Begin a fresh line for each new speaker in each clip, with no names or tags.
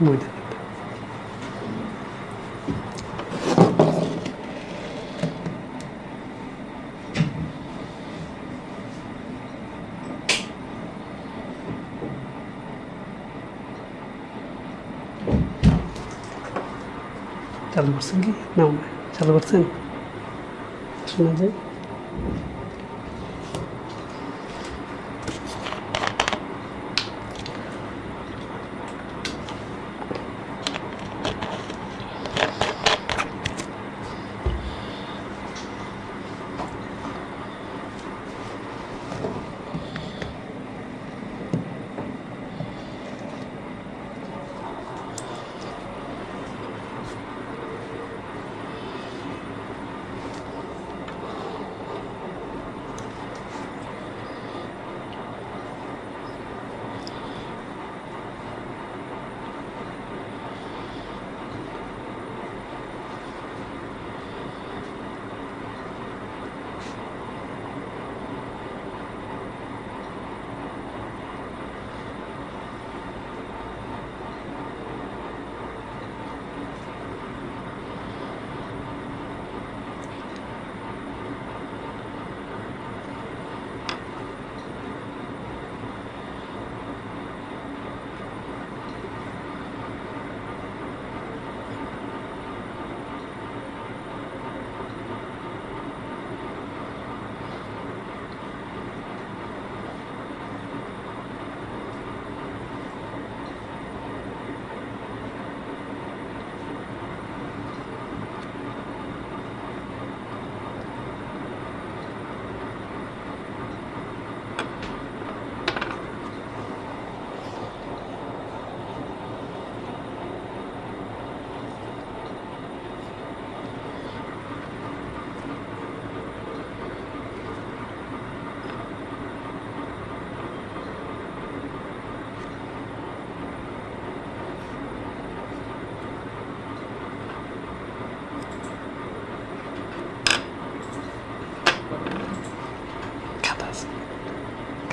ময়দা চালু করছেন কি না চালু করছেন শোনা যায়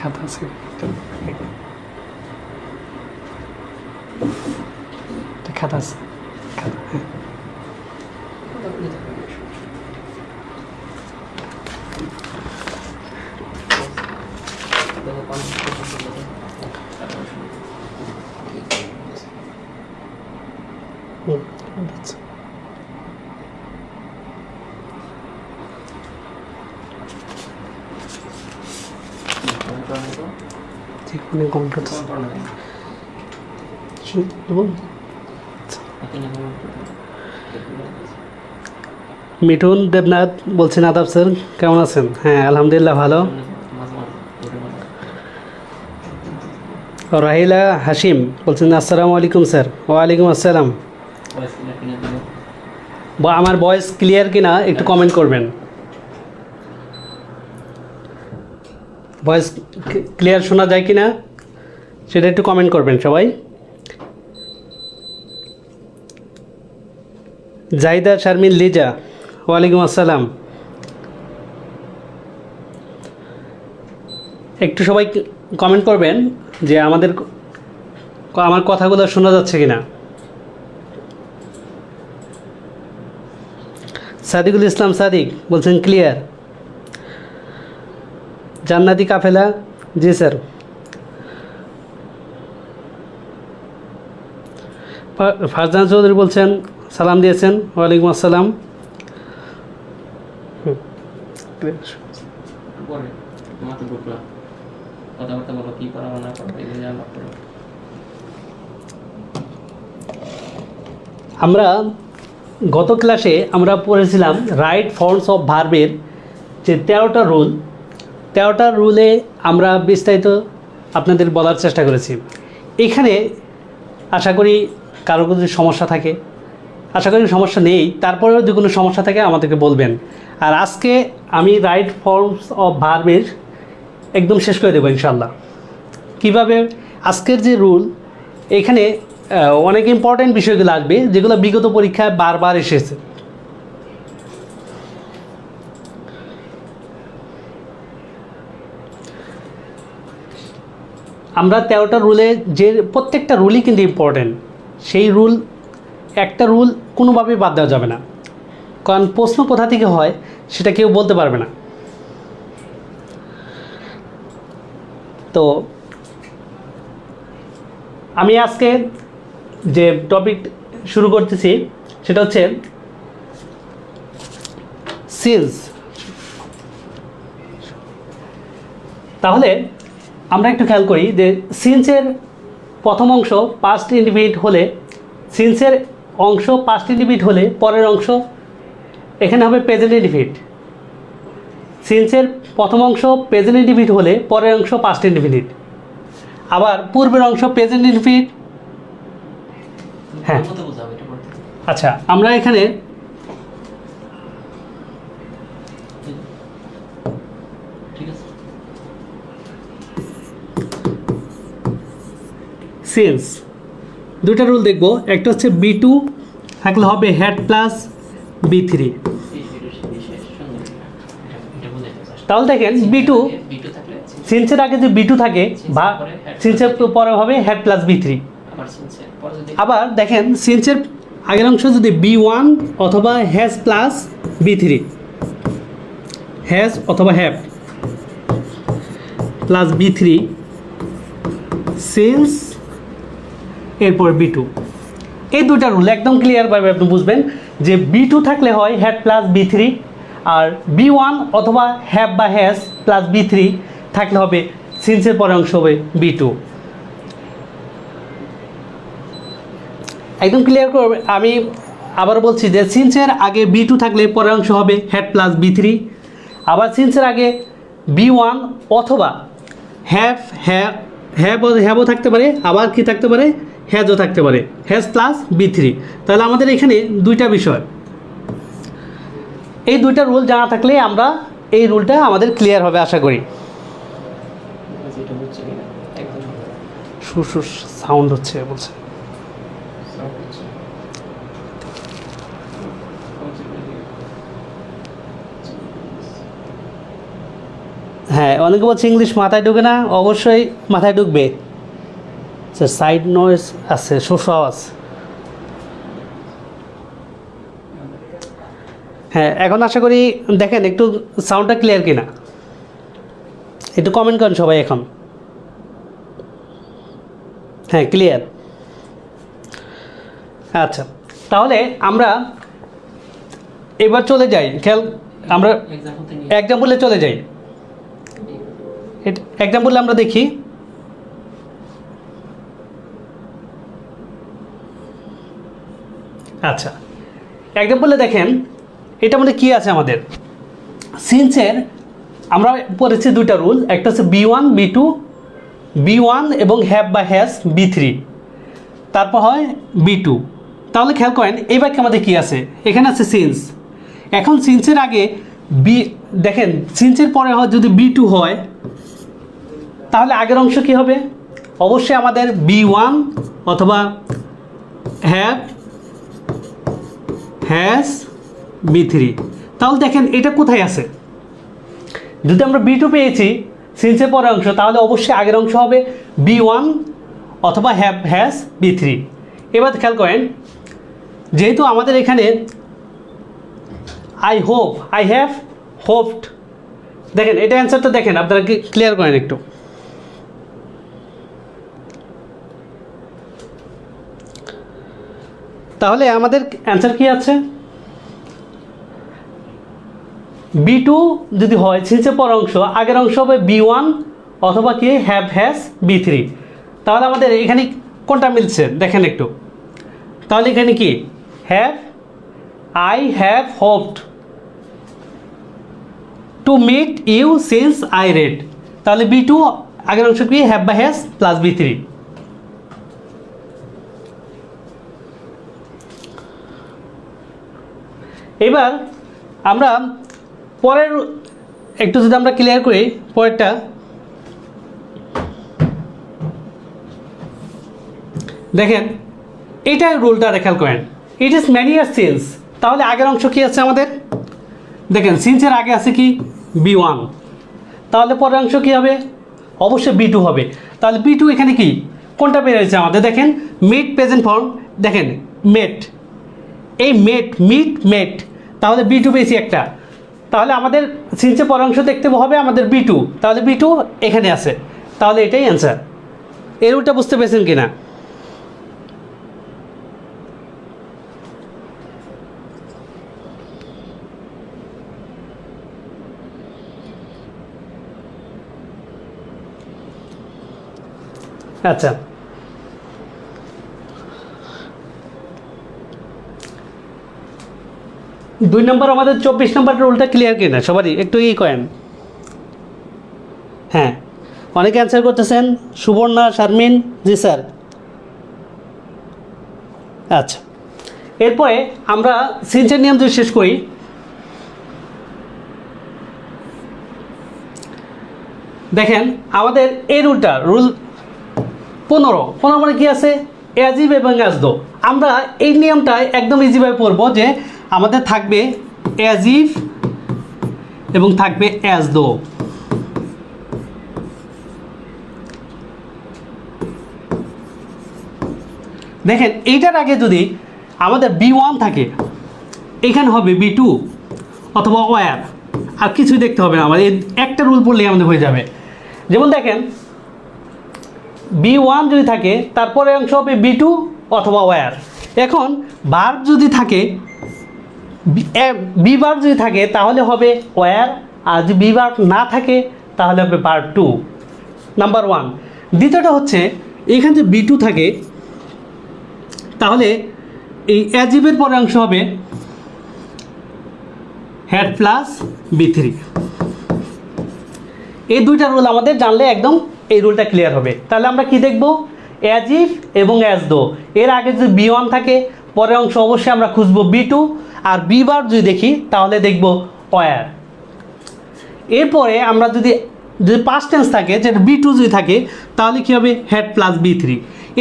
খাতা আছে খাতা আছে খাতা আচ্ছা ঠিক মানে কমেন্ট করতেছে মিঠুন দেবনাথ বলছেন আদাব স্যার কেমন আছেন হ্যাঁ আলহামদুলিল্লাহ ভালো রাহিলা হাসিম বলছেন আসসালামু আলাইকুম স্যার ওয়ালাইকুম আসসালাম আমার ভয়েস ক্লিয়ার কিনা একটু কমেন্ট করবেন ভয়েস ক্লিয়ার শোনা যায় কিনা সেটা একটু কমেন্ট করবেন সবাই জাহিদা শারমিন লিজা ওয়ালাইকুম আসসালাম একটু সবাই কমেন্ট করবেন যে আমার কথাগুলো শোনা যাচ্ছে কিনা সাদিকুল ইসলাম সাদিক বলছেন ক্লিয়ার জান্নাতি কাফেলা জি স্যার ফারজান চৌধুরী বলছেন সালাম দিয়েছেন ওয়ালাইকুম আসসালাম আমরা গত ক্লাসে আমরা পড়েছিলাম রাইট ফর্মস অফ ভার্বের যে 13টা রুল 13টা রুলে আমরা বিস্তারিত আপনাদের বলার চেষ্টা করেছি এখানে আশা করি কারো যদি সমস্যা থাকে আশা করি সমস্যা নেই তারপরেও যদি কোনো সমস্যা থাকে আমাদেরকে বলবেন আর আজকে আমি রাইট ফর্মস অফ ভার্বের একদম শেষ করে দেবো ইনশাল্লাহ কীভাবে আজকের যে রুল এখানে অনেক ইম্পর্টেন্ট বিষয়গুলো আসবে যেগুলো বিগত পরীক্ষায় বারবার এসেছে আমরা 13টা রুলে যে প্রত্যেকটা রুলই কিন্তু ইম্পর্টেন্ট সেই রুল, একটা রুল কোনোভাবেই বাদ দেওয়া যাবে না, কারণ প্রশ্ন কোথা থেকে হয় সেটা কেউ বলতে পারবে না। তো আমি আজকে যে টপিক শুরু করতেছি সেটা হচ্ছে সিন্স। তাহলে আমরা একটু খেয়াল করি যে সিন্সের প্রথম অংশ পাস্ট ইনডিফিনিট হলে, সিন্সের অংশ পাস্ট ইনডিফিনিট হলে পরের অংশ এখানে হবে প্রেজেন্ট ইনডিফিনিট। সিন্সের প্রথম অংশ প্রেজেন্ট ইনডিফিনিট হলে পরের অংশ পাস্ট ইনডিফিনিট, আবার পূর্বের অংশ প্রেজেন্ট ইনডিফিনিট। হ্যাঁ, আচ্ছা, আমরা এখানে সিন্স দুইটা রুল দেখব। একটা হচ্ছে B2 থাকলে হবে হ্যাড প্লাস B3। তাহলে দেখেন B2 সিন্সের আগে যে B2 থাকে বা সিন্সের পরে হবে হ্যাড প্লাস B3। আবার দেখেন সিন্সের আগের অংশ যদি B1 অথবা হ্যাজ প্লাস B3, হ্যাজ অথবা হ্যাভ প্লাস B3 সিন্স এরপর B2। এই দুটা রুল একদম ক্লিয়ারভাবে আপনি বুঝবেন যে B2 থাকলে হয় had plus B3, R B1 অথবা হ্যাভ বা হ্যাজ প্লাস B3 থাকলে হবে সিন্সের পরের অংশ হবে B2। একদম ক্লিয়ার করবে। আমি আবার বলছি যে সিন্সের আগে B2 থাকলে পরের অংশ হবে হ্যাড প্লাস B3, আবার সিন্সের আগে B1 অথবা হ্যাভও থাকতে পারে, আবার কি থাকতে পারে, হ্যাজও থাকতে পারে, হ্যাজ প্লাস B3। তাহলে আমাদের এখানে দুইটা বিষয়, এই দুইটা রুল জানা থাকলে আমরা এই রুলটা আমাদের ক্লিয়ার হবে আশা করি। সুর সাউন্ড হচ্ছে বলছে। হ্যাঁ, অনেকে বলছে ইংলিশ মাথায় ঢুকে না, অবশ্যই মাথায় ঢুকবে। সাইড নয়েজ আছে, শোষ আওয়াজ। হ্যাঁ, এখন আশা করি দেখেন একটু সাউন্ডটা ক্লিয়ার কিনা, একটু কমেন্ট করেন সবাই এখন। হ্যাঁ, ক্লিয়ার। আচ্ছা, তাহলে আমরা এবার চলে যাই, খেয়াল আমরা এক্সাম্পলে চলে যাই। এক্সাম্পলে আমরা দেখি, আচ্ছা এক্সাম্পলে দেখেন এটা মধ্যে কী আছে আমাদের। সিন্সের আমরা পড়েছি দুইটা রুল, একটা হচ্ছে B1 B2, B1 এবং হ্যাভ বা হ্যাজ B3, তারপর হয় B2। তাহলে খেয়াল করেন এই বাক্যে আমাদের কী আছে, এখানে আছে সিন্স। এখন সিন্সের আগে দেখেন সিন্সের পরে হয় যদি B2 হয় তাহলে আগের অংশ কি হবে, অবশ্যই আমাদের B1 অথবা হ্যাভ হ্যাজ B3। তাহলে দেখেন এটা কোথায় আছে, যদি আমরা B2 পেয়েছি সিন্সের পরের অংশ তাহলে অবশ্যই আগের অংশ হবে B1 অথবা হ্যাভ হ্যাজ B3। এবার খেয়াল করেন যেহেতু আমাদের এখানে আই হ্যাভ হোপড, দেখেন এটা অ্যান্সারটা দেখেন, আপনারা কি ক্লিয়ার করেন একটু। তাহলে আমাদের অ্যান্সার কি আছে, B2 যদি হয় সিন্সের পর অংশ আগের অংশ হবে B1 অথবা কি হ্যাভ হ্যাজ B3। তাহলে আমাদের এখানে কোনটা মিলছে দেখেন একটু। তাহলে এখানে কি I have hoped to meet you since I read, তাহলে B2 আগের অংশ কি হ্যাভ বা হ্যাজ প্লাস B3। এবার আমরা পরের একটু যদি আমরা ক্লিয়ার করি, পরেরটা দেখেন এইটা রুলটা খেয়াল করেন, it is many year since. তাহলে আগের অংশ কি আছে আমাদের, দেখেন সিন্সের আগে আছে কি B1, তাহলে পরের অংশ কি হবে, অবশ্যই B2 হবে। তাহলে B2 এখানে কি কোনটা বের হয়েছে আমাদের, দেখেন মিড প্রেজেন্ট ফর্ম দেখেন মেট, এই মিট, তাহলে B2 পেয়েছি একটা, তাহলে আমাদের সিন্সে পরের অংশ দেখতে হবে আমাদের B2, তাহলে B2 এখানে আছে, তাহলে এটাই অ্যান্সার। এর উল্টা বুঝতে পেরেছেন কিনা? আচ্ছা, দুই নম্বর আমাদের 24 নম্বর রুলটা ক্লিয়ার কিনা সবারই একটু করেন। হ্যাঁ, অনেকে অ্যান্সার করতেছেন। সুবর্ণা, শারমিন, জি স্যার। আচ্ছা, এরপরে আমরা সিনচের নিয়ম যদি শেষ করি, দেখেন আমাদের এই রুল 15 মানে কি আছে, অ্যাজিভ এবং অ্যাজদো। আমরা এই নিয়মটা একদম ইজিভাবে পড়বো যে আমাদের থাকবে অ্যাজিভ এবং থাকবে অ্যাজদো। দেখেন এইটার আগে যদি আমাদের B1 থাকে, এখানে হবে B2 অথবা ওয়ার, আর কিছুই দেখতে হবে না, আমাদের একটা রুল পড়লেই আমাদের হয়ে যাবে। যেমন দেখেন B1 যদি থাকে, তারপরে অংশ হবে B2 অথবা ওয়ার। এখন ভার্ব যদি থাকে, বি ভার্ব যদি থাকে তাহলে হবে ওয়ার, আর যদি বি ভার্ব না থাকে তাহলে হবে ভার্ব 2, নাম্বার 1। দ্বিতীয়টা হচ্ছে এখানে যে B2 থাকে, তাহলে এই অ্যাজিভের পরে অংশ হবে হ্যাড প্লাস B3। এই দুইটা রুল আমাদের জানলে একদম এই রুলটা ক্লিয়ার হবে। তাহলে আমরা কি দেখব, অ্যাজিভ এবং অ্যাজদো। এর আগে যদি B1 থাকে, পরের অংশ অবশ্যই আমরা খুঁজবো B2, আর বি ভার্ব যদি দেখি তাহলে দেখব ওয়ার। এরপরে আমরা যদি পাস্ট টেন্স থাকে, যেটা B2 যদি থাকে, তাহলে কী হবে, হ্যাড প্লাস B3।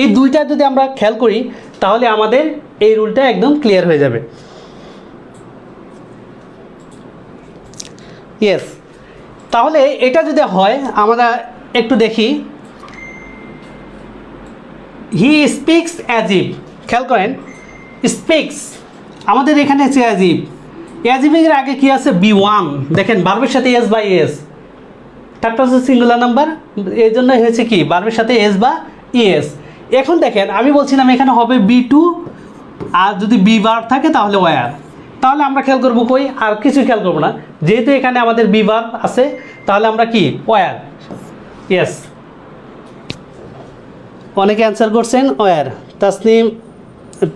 এই দুইটা যদি আমরা খেয়াল করি তাহলে আমাদের এই রুলটা একদম ক্লিয়ার হয়ে যাবে। ইয়েস, তাহলে এটা যদি হয় আমরা একটু দেখি, হি স্পিক্স অ্যাজিভ। খেয়াল করেন, স্পিক্স আমাদের এখানে আছে অ্যাজিভ, অ্যাজিভের আগে কি আছে, B1। দেখেন ভার্বের সাথে এস বা S, third person singular number, এই জন্য হয়েছে কি ভার্বের সাথে এস বা ইএস। এখন দেখেন আমি বলছিলাম এখানে হবে B2, আর যদি বি ভার্ব থাকে তাহলে ওয়ার। তাহলে আমরা খেয়াল করবো কই, আর কিছু খেয়াল করবো না, যেহেতু এখানে আমাদের বি ভার্ব আছে, তাহলে আমরা কি ওয়ার। ইয়েস, অনেকে অ্যান্সার করছেন ওয়ার।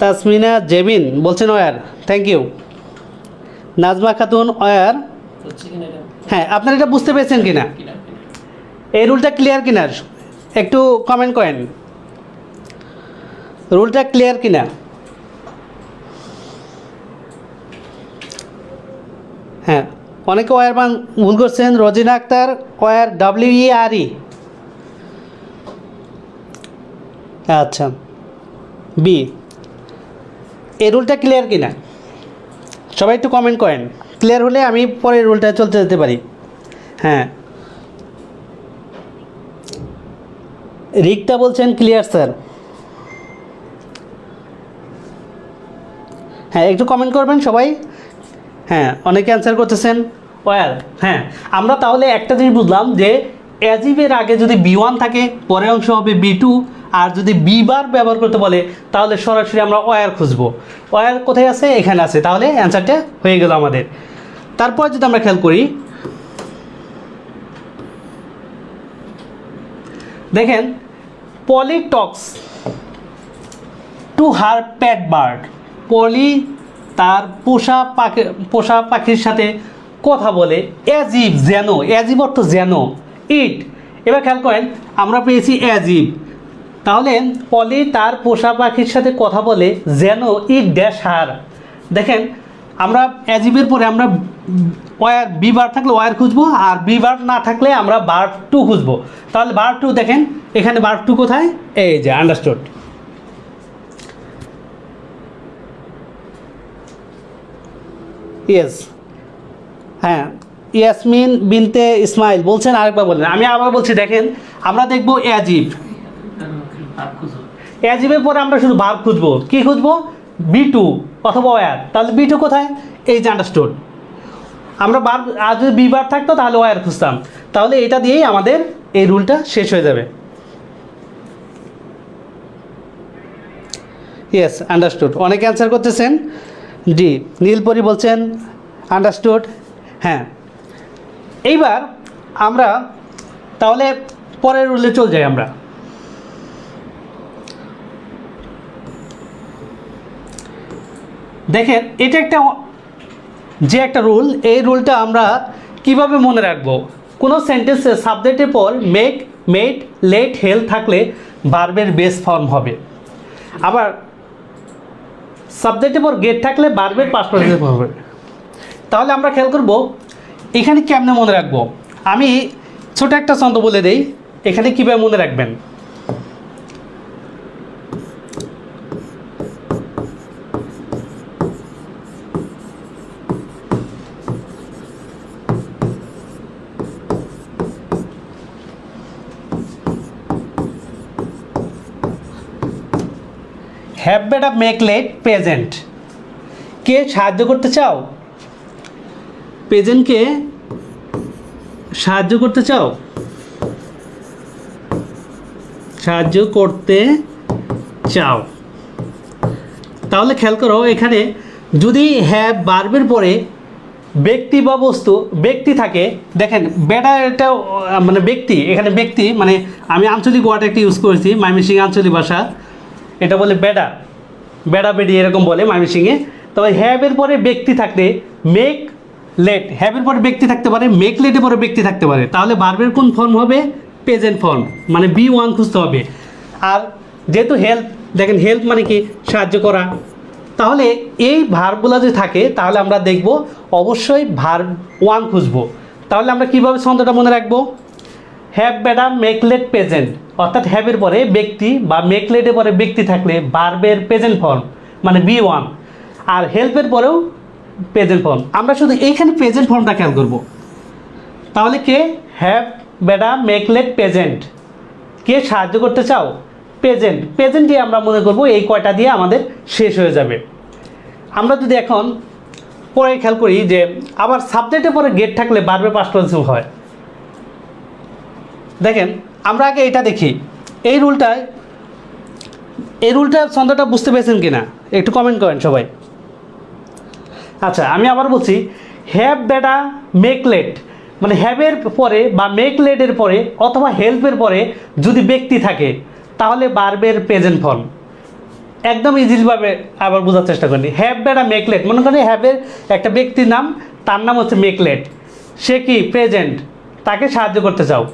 তাসমিনা জেবিন বলছেন were, thank you. Najma Khatun were. হ্যাঁ, আপনারা এটা বুঝতে পেরেছেন কিনা, এই রুলটা ক্লিয়ার কিনা একটু কমেন্ট করেন, রুলটা ক্লিয়ার কিনা। হ্যাঁ, অনেকে ওয়ার মান ভুল করছেন। Rojina Akter were, WERE। আচ্ছা, বি। এই রুলটা ক্লিয়ার কিনা সবাই একটু কমেন্ট করেন, ক্লিয়ার হলে আমি পরে রুলটা চলতে যেতে পারি। হ্যাঁ, রিক্তা বলছেন ক্লিয়ার স্যার। হ্যাঁ, একটু কমেন্ট করবেন সবাই। হ্যাঁ, অনেকে অ্যান্সার করতেছেন ওয়ার। হ্যাঁ, আমরা তাহলে একটা জিনিস বুঝলাম যে অ্যাজিভের আগে যদি B1 থাকে, পরের অংশ হবে B2, আর যদি বি ভার্ব ব্যবহার করতে বলে তাহলে সরাসরি আমরা ওয়ার খুঁজবো। ওয়ার কোথায় আছে, এখানে আছে, তাহলে অ্যান্সারটা হয়ে গেল আমাদের। তারপর যদি আমরা খেয়াল করি, দেখেন পলি টক্স টু হার প্যাট বার্ড। পলি তার পোষা পাখির সাথে কথা বলে, অ্যাজিভ যেন, অ্যাজিভ অর্থ যেন, ইট। এবার খেয়াল করেন আমরা পেয়েছি অ্যাজিভ, তাহলে পলি তার পোষা পাখির সাথে কথা বলে যেন ইট ড্যাশ হার। দেখেন আমরা অ্যাজিভের পরে আমরা ওয়ার, বি ভার্ব থাকলে ওয়ার খুঁজবো, আর বি ভার্ব না থাকলে আমরা ভার্ব 2 খুঁজবো। তাহলে ভার্ব 2 দেখেন এখানে ভার্ব 2 কোথায়, এই যে আন্ডারস্টুড। ইয়েস, হ্যাঁ, ইয়াসমিন বিনতে ইসমাইল বলছেন, আরেকবার বলেন। আমি আবার বলছি, দেখেন আমরা দেখবো অ্যাজিভ, অ্যাজিভের পরে আমরা শুধু ভার্ব খুঁজবো, কি খুঁজবো? বি টু অথবা ওয়ার। তাহলে বি টু কোথায়? এই যে আন্ডারস্টুড। আমরা ভার্ব, আর যদি বি ভার্ব থাকতো তাহলে ওয়ার খুঁজতাম। তাহলে এটা দিয়েই আমাদের এই রুলটা শেষ হয়ে যাবে। Yes, understood. অনেকে অ্যান্সার করতেছেন ডি। নীলপরি বলছেন আন্ডারস্টুড। হ্যাঁ, এইবার আমরা তাহলে পরের রুলে চলে যাই। আমরা দেখেন এটা একটা যে একটা রুল, এই রুলটা আমরা কিভাবে মনে রাখবো? কোনো সেন্টেন্সে সাবজেক্টের পর মেক, মেড, লেট, হেল্প থাকলে ভার্বের বেস ফর্ম হবে। আবার সাবজেক্টের পর গেট থাকলে ভার্বের পাস্ট পারফেক্ট ফর্ম হবে। তাহলে আমরা খেয়াল করব এখানে কেমনে মনে রাখবো। আমি ছোট একটা ছন্দ বলে দেই, এখানে কীভাবে মনে রাখবেন। হ্যাভ বেটা মেক লেট প্রেজেন্ট। কে সাহায্য করতে চাও? প্রেজেন্টকে সাহায্য করতে চাও? সাহায্য করতে চাও। তাহলে খেয়াল করো এখানে যদি হ্যাভ ভার্বের পরে ব্যক্তি বা বস্তু, ব্যক্তি থাকে, দেখেন বেটা এটা মানে ব্যক্তি, এখানে ব্যক্তি মানে আমি আঞ্চলিক ওয়ার্ড একটা ইউজ করেছি, ময়মনসিং আঞ্চলিক ভাষা, এটা বলে বেডা, বেডা বেডি এরকম বলে ময়মনসিংয়ে। তবে হ্যাভের পরে ব্যক্তি থাকলে মেক লেট, হ্যাভের পরে ব্যক্তি থাকতে পারে, মেক লেটের পরে ব্যক্তি থাকতে পারে, তাহলে ভার্বের কোন ফর্ম হবে? প্রেজেন্ট ফর্ম, মানে বি ওয়ান খুঁজতে হবে। আর যেহেতু হেল্প, দেখেন হেল্প মানে কি? সাহায্য করা। তাহলে এই ভার্বগুলো যদি থাকে তাহলে আমরা দেখব অবশ্যই ভার্ব ওয়ান খুঁজবো। তাহলে আমরা কীভাবে ছন্দটা মনে রাখবো? হ্যাভ বেটা মেক লেট প্রেজেন্ট, অর্থাৎ হ্যাভের পরে ব্যক্তি বা মেক লেটের পরে ব্যক্তি থাকলে ভার্বের প্রেজেন্ট ফর্ম মানে বি ওয়ান, আর হেল্পের পরেও প্রেজেন্ট ফর্ম। আমরা শুধু এইখানে প্রেজেন্ট ফর্মটা খেয়াল করব। তাহলে কে? হ্যাভ বেটা মেক লেট প্রেজেন্ট। কে সাহায্য করতে চাও? প্রেজেন্ট। প্রেজেন্ট দিয়ে আমরা মনে করব এই কয়টা দিয়ে আমাদের শেষ হয়ে যাবে। আমরা যদি এখন পরে খেয়াল করি যে আবার সাবজেক্টের পরে গেট থাকলে ভার্বের পাস্ট পারফেক্ট হয়। দেখেন আমরা আগে এটা দেখি, এই রুলটা ছন্দটা বুঝতে পেরেছেন কিনা একটু কমেন্ট করেন সবাই। আচ্ছা, আমি আবার বলছি, হ্যাভ বেটা মেক লেট, মানে হ্যাভের পরে বা মেক লেটের পরে অথবা হেল্পের পরে যদি ব্যক্তি থাকে তাহলে ভার্বের প্রেজেন্ট ফর্ম। একদম ইজিভাবে আবার বোঝার চেষ্টা করি। হ্যাভ বেটা মেক লেট, মনে করি হ্যাভের একটা ব্যক্তির নাম, তার নাম হচ্ছে মেক লেট, সে কি? প্রেজেন্ট, তাকে সাহায্য করতে চাও।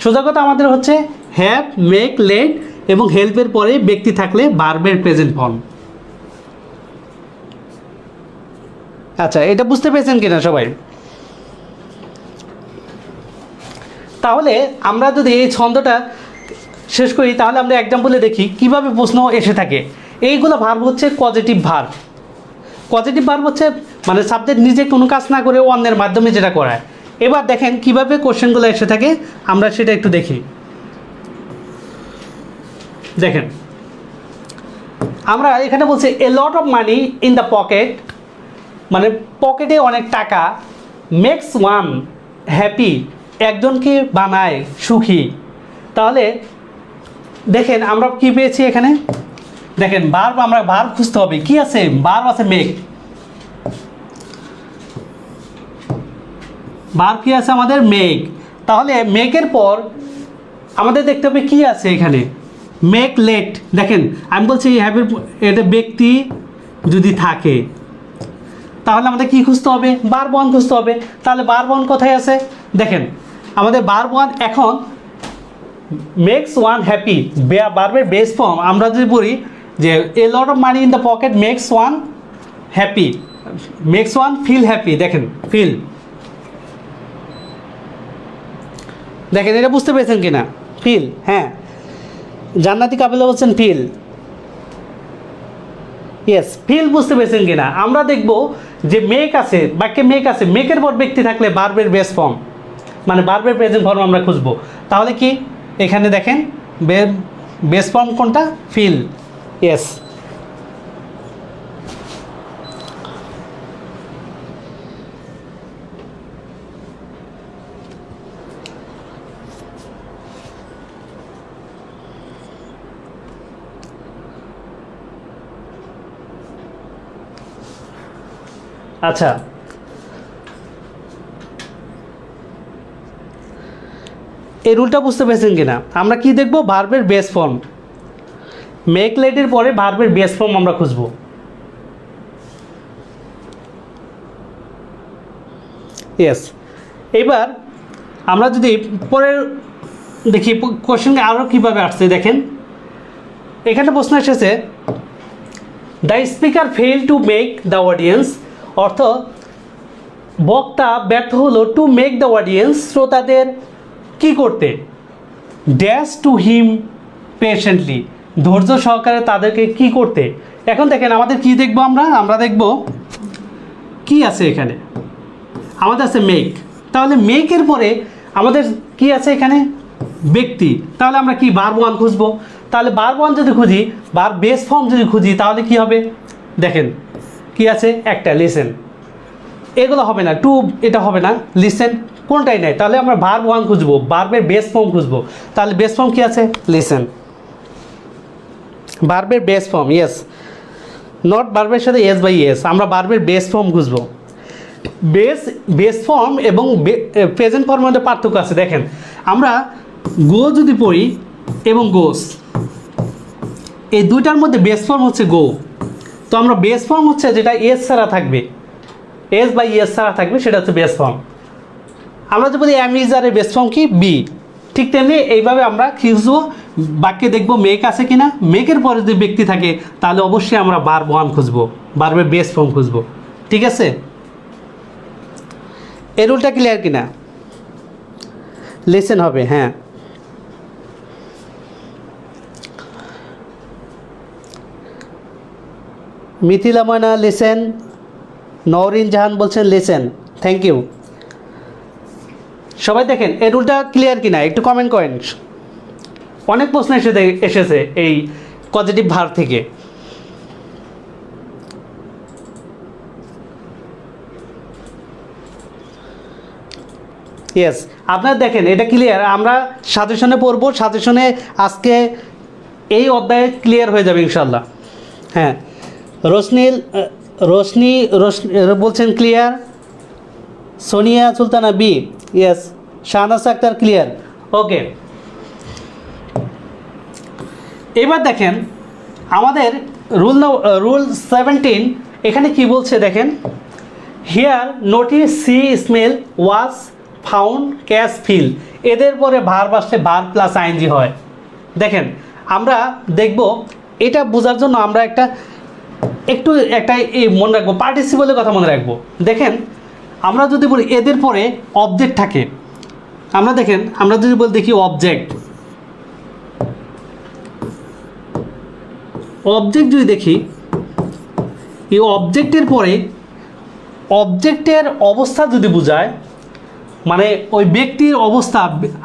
সোজা কথা আমাদের হচ্ছে হ্যাভ, মেক, লেট এবং হেল্পের পরে ব্যক্তি থাকলে ভার্বের প্রেজেন্ট ফর্ম। আচ্ছা, এটা বুঝতে পেরেছেন কিনা সবাই? তাহলে আমরা যদি এই ছন্দটা শেষ করি তাহলে আমরা এক্সাম্পলে দেখি কিভাবে প্রশ্ন এসে থাকে। এইগুলো ভার্ব হচ্ছে পজিটিভ ভার্ব। পজিটিভ ভার্ব হচ্ছে মানে সাবজেক্ট নিজে কোনো কাজ না করে অন্যের মাধ্যমে যেটা করায়। এবার দেখেন কিভাবে কোশ্চেনগুলো এসে থাকে, আমরা সেটা একটু দেখি। দেখেন আমরা এখানে বলছি a lot of money in the pocket, মানে পকেটে অনেক টাকা, মেক্স ওয়ান হ্যাপি, একজনকে বানায় সুখী। তাহলে দেখেন আমরা কি পেয়েছি এখানে? দেখেন ভার্ব, আমরা ভার্ব খুঁজতে হবে। কি আছে? ভার্ব আছে মেক। ভার্ব কি আছে আমাদের? মেক। তাহলে মেকের পর আমাদের দেখতে হবে কি আছে এখানে? Make let. দেখেন আমি বলছি হ্যাভের এটা ব্যক্তি যদি থাকে তাহলে আমাদের কি খুঁজতে হবে? ভার্ব ওয়ান খুঁজতে হবে। তাহলে ভার্ব ওয়ান কোথায় আছে? দেখেন আমাদের ভার্ব ওয়ান এখন মেক্স ওয়ান হ্যাপি, ভার্বের বেস ফর্ম আমরা যদি বলি যে a lot of money in the pocket makes one happy, makes one feel happy. দেখেন ফিল, দেখেন এটা বুঝতে পেরেছেন কিনা? ফিল, হ্যাঁ। জান্নাতি কাবিলা বলছেন ফিল। ইয়েস, ফিল বুঝতে পেরেছেন কিনা? আমরা দেখব যে মেক আছে, বাক্যে মেক আছে, মেকের পর ব্যক্তি থাকলে ভার্বের বেস ফর্ম মানে ভার্বের প্রেজেন্ট ফর্ম আমরা খুঁজবো। তাহলে কি এখানে দেখেন বেস ফর্ম কোনটা? ফিল। ইয়েস। আচ্ছা, এই রুলটা বুঝতে পেরেছেন কিনা? আমরা কি দেখব? ভার্বের বেস ফর্ম। মেক লেটের পরে ভার্বের বেস ফর্ম আমরা খুঁজব। ইয়েস। এবার আমরা যদি পরের দেখি কোশ্চেন আরও কীভাবে আসছে দেখেন। এখানে প্রশ্ন এসেছে the speaker fail to make the audience, অর্থ বক্তা ব্যর্থ হলো টু মেক দ্য অডিয়েন্স, শ্রোতাদের কি করতে? ড্যাশ টু হিম পেশেন্টলি, ধৈর্য সহকারে তাদেরকে কি করতে? এখন দেখেন আমাদের কি দেখব? আমরা দেখব কি আছে এখানে। আমাদের আছে মেক, তাহলে মেকের পরে আমাদের কি আছে এখানে? ব্যক্তি। তাহলে আমরা কি ভার্ব ওয়ান খুঁজবো। তাহলে ভার্ব ওয়ান যদি খুঁজি, ভার্ব বেস ফর্ম যদি খুঁজি, তাহলে কি হবে? দেখেন কি আছে? একটা লিসেন। এগুলো হবে না, টু এটা হবে না, লিসেন কোনটাই নেই। তাহলে আমরা ভার্ব ওয়ান খুঁজবো, ভার্বের বেস ফর্ম খুঁজবো। তাহলে বেস ফর্ম কি আছে? লিসেন। ভার্বের বেস ফর্ম, ইয়েস, নট ভার্বের সাথে এস বাই এস। আমরা ভার্বের বেস ফর্ম খুঁজবো। বেস ফর্ম এবং প্রেজেন্ট ফর্মের মধ্যে পার্থক্য আছে। দেখেন আমরা গো যদি পড়ি এবং গোস, এই দুইটার মধ্যে বেস ফর্ম হচ্ছে গো। তো আমরা বেস ফর্ম হচ্ছে যেটা এস ছাড়া থাকবে, এস বাই এস ছাড়া থাকবে, সেটা হচ্ছে বেস ফর্ম। আমরা যদি বলি এম ইজ আর এর বেস ফর্ম কি? বি। ঠিক তেমনি এইভাবে আমরা খুঁজবো, বাক্যে দেখবো মেক আছে কিনা। মেকের পরে যদি ব্যক্তি থাকে তাহলে অবশ্যই আমরা ভার্ব ওয়ান খুঁজবো, ভার্বের বেস ফর্ম খুঁজবো। ঠিক আছে? এই রুলটা ক্লিয়ার কিনা? লিসেন হবে, হ্যাঁ। মিথিলা ময়না লিসেন, নওরিন জাহান বলছেন লিসেন, থ্যাংক ইউ। সবাই দেখেন এই রুলটা ক্লিয়ার কিনা একটু কমেন্ট করেন। অনেক প্রশ্ন এসেছে এই পজিটিভ ভার্ব থেকে। ইয়েস, আপনারা দেখেন এটা ক্লিয়ার। আমরা সাজেশনে পড়বো, সাজেশনে আজকে এই অধ্যায়ে ক্লিয়ার হয়ে যাবে ইনশাল্লাহ। হ্যাঁ, রোশনি বলছেন ক্লিয়ার। সোনিয়া সুলতানা বি, yes. Shahnaz Akhtar clear, okay. এবার দেখেন আমাদের রুল 17 এখানে কি বলছে দেখেন। Hear notice, see, smell, watch, found, catch, feel, এদের পরে ভার্ব আসলে ভার্ব প্লাস আইএনজি হয়। দেখেন আমরা দেখব এটা বোঝার জন্য আমরা একটা মনে রাখবো, পার্টিসিপলের কথা মনে রাখবো। দেখেন আমরা যদি বলি এদের পরে অবজেক্ট থাকে, আমরা দেখেন আমরা যদি বলি দেখি অবজেক্ট যদি দেখি, এই অবজেক্টের পরে অবজেক্টের অবস্থা যদি বোঝায়, মানে ওই ব্যক্তির অবস্থা,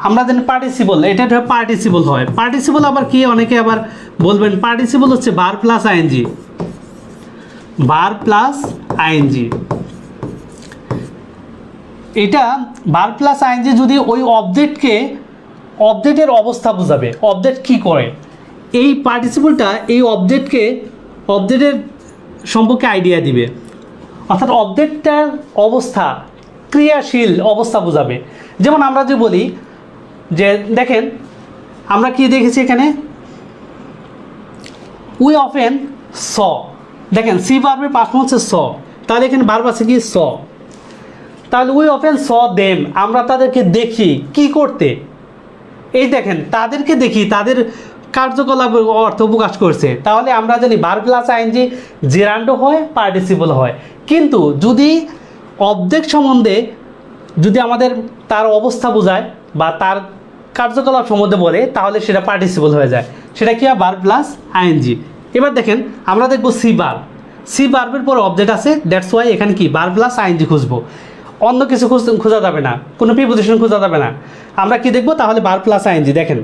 আমরা জানি পার্টিসিপল, এটা পার্টিসিপল হয়। পার্টিসিপল আবার কি? অনেকে আবার বলবেন পার্টিসিপল হচ্ছে verb plus ING, verb plus ING. এটা ভার্ব প্লাস আইএনজি যদি ওই অবজেক্টের অবস্থা বোঝাবে, অবজেক্ট কি করে, এই পার্টিসিপলটা এই অবজেক্টের সম্পর্কে আইডিয়া দিবে। অর্থাৎ অবজেক্টটার অবস্থা, ক্রিয়াশীল অবস্থা বোঝাবে। যেমন আমরা যে বলি যে দেখেন আমরা কি দেখেছি এখানে, উই অফেন স, দেখেন সি ভার্বের পাস্ট হচ্ছে স, তাহলে এখানে ভার্ব আছে কি? স। তাহলে উই অফেন স দেম, আমরা তাদেরকে দেখি কি করতে। এই দেখেন তাদেরকে দেখি, তাদের কার্যকলাপ অর্থ প্রকাশ করছে। তাহলে আমরা জানি ভার্ব প্লাস আইএনজি জেরান্ডো হয়, পার্টিসিপল হয়। কিন্তু যদি অবজেক্ট সম্বন্ধে যদি আমাদের তার অবস্থা বোঝায় বা তার কার্যকলাপ সম্বন্ধে বলে, তাহলে সেটা পার্টিসিপল হয়ে যায়, সেটা কি হয়? Verb plus ING. এবার দেখেন আমরা দেখব সি ভার্বের পরে অবজেক্ট আছে, দ্যাটস ওয়াই এখানে কি ভার্ব প্লাস আইএনজি খুঁজবো, অন্য কিছু খোঁজা যাবে না, কোনো প্রিপোজিশন খোঁজা যাবে না। আমরা কি দেখব? তাহলে ভার্ব প্লাস আইএনজি। দেখেন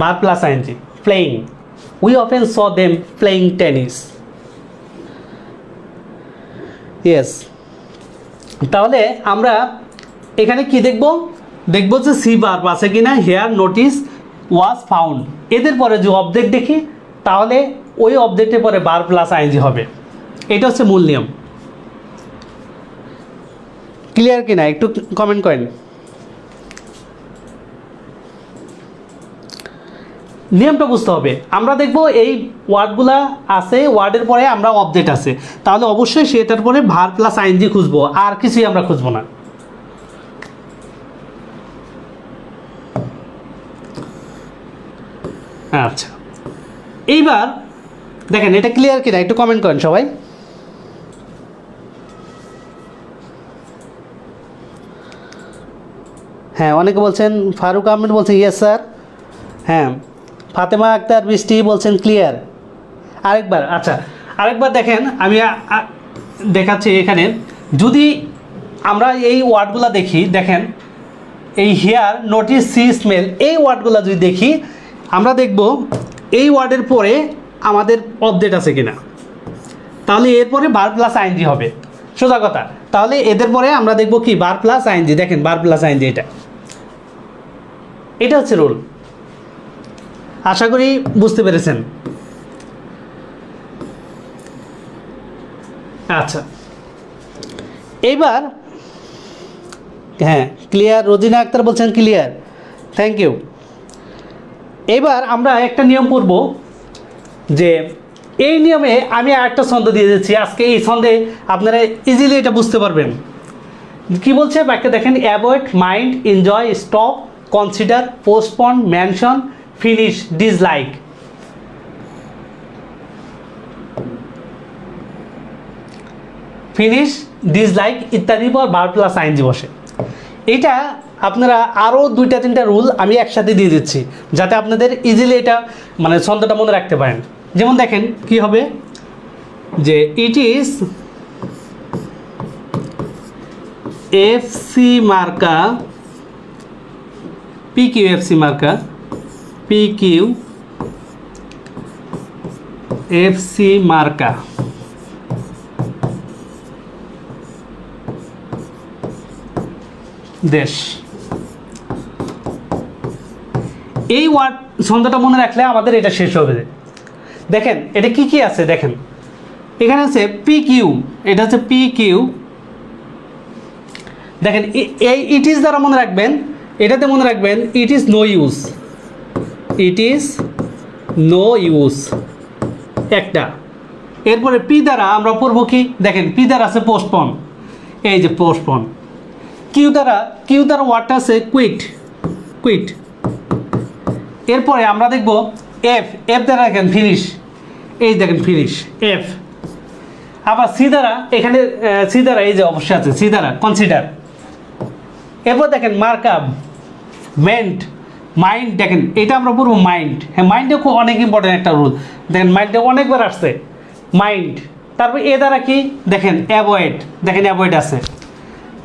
verb plus ING. playing. We often saw them playing tennis. Yes. তাহলে আমরা এখানে কি দেখব যে সি ভার্ব আছে কিনা, হেয়ার, নোটিস, ওয়াজ, ফাউন্ড, এদের পরে যে অবজেক্ট দেখি তাহলে ওই অবজেক্টের পরে ভার্ব প্লাস আইএনজি হবে। এটা হচ্ছে মূল নিয়ম। ক্লিয়ার কিনা একটু কমেন্ট করেন। নিয়মটা বুঝতে হবে। আমরা দেখব এই ওয়ার্ডগুলা আছে, ওয়ার্ডের পরে আমরা অবজেক্ট আছে, তাহলে অবশ্যই সেটার পরে ভার্ব প্লাস আইএনজি খুঁজবো, আর কিছুই আমরা খুঁজবো না। আচ্ছা, এইবার দেখেন এটা ক্লিয়ার কিনা একটু কমেন্ট করেন সবাই। হ্যাঁ, অনেকে বলছেন, ফারুক আহমেদ বলছেন ইয়েস স্যার। হ্যাঁ, ফাতেমা আক্তার বৃষ্টি বলছেন ক্লিয়ার। আরেকবার, আচ্ছা আরেকবার দেখেন, আমি দেখাচ্ছি এখানে। যদি আমরা এই ওয়ার্ডগুলো দেখি, দেখেন এই হেয়ার, নোটিস, সি, স্মেল, এই ওয়ার্ডগুলো যদি দেখি আমরা দেখব এই ওয়ার্ডের পরে আমাদের অবজেক্ট আছে কিনা, তাহলে এরপরে ভার্ব প্লাস আইএনজি হবে, সোজা কথা। তাহলে এদের পরে আমরা দেখব কি ভার্ব প্লাস আইএনজি। দেখেন ভার্ব প্লাস আইএনজি, এটা হচ্ছে রুল। আশা করি বুঝতে পেরেছেন। আচ্ছা, এইবার হ্যাঁ ক্লিয়ার, রোজিনা আক্তার বলছেন ক্লিয়ার, থ্যাংক ইউ। এবার আমরা একটা নিয়ম পড়ব, যে এই নিয়মে আমি আরেকটা ছন্দ দিয়ে দিচ্ছি আজকে। এই ছন্দে আপনারা ইজিলি এটা বুঝতে পারবেন। কি বলছে বাক্যে দেখেন, avoid, mind, enjoy, stop, consider, postpone, mention, finish, dislike. Finish, dislike ইত্যাদির পর ভার্ব প্লাস আইএনজি বসে। এটা আপনারা আরও 2-3টা রুল আমি একসাথে দিয়ে দিচ্ছি, যাতে আপনাদের ইজিলি এটা মানে ছন্দটা মনে রাখতে পারেন। যেমন দেখেন কি হবে, যে ইট ইজ এফসি মার্কা, পিকিউ, এফসি মার্কা, পিকিউ, এফসি মার্কা দেশ। এই ওয়ার্ড ছন্দটা মনে রাখলে আমাদের এটা শেষ হবে। দেখেন এটা কি কি আছে, দেখেন এখানে আছে পি কিউ, এটা হচ্ছে পি কিউ। দেখেন এই ইট ইজ দ্বারা মনে রাখবেন, এটাতে মনে রাখবেন it is no use, it is no use একটা। এরপরে পি দ্বারা আমরা পড়বো কি, দেখেন পি দ্বারা আছে পোস্টপন, এই যে পোস্টপন। কিউ দ্বারা ওয়ার্ডটা আছে কুইট, কুইট। এরপরে আমরা দেখব এফ, এফ দ্বারা দেখেন ফিনিশ, এই দেখেন ফিনিশ, এফ। আবার সি দ্বারা, এখানে সি দ্বারা এই যে অবশ্যই আছে, সি দ্বারা কনসিডার। এরপর দেখেন মার্কআপ, মেন্ট, মাইন্ড। দেখেন এটা আমরা পড়বো মাইন্ড। হ্যাঁ, মাইন্ডে খুব অনেক ইম্পর্টেন্ট একটা রুল। দেখেন মাইন্ডে অনেকবার আসছে মাইন্ড। তারপর এ দ্বারা কি, দেখেন অ্যাভয়েড, দেখেন অ্যাভয়েড আছে।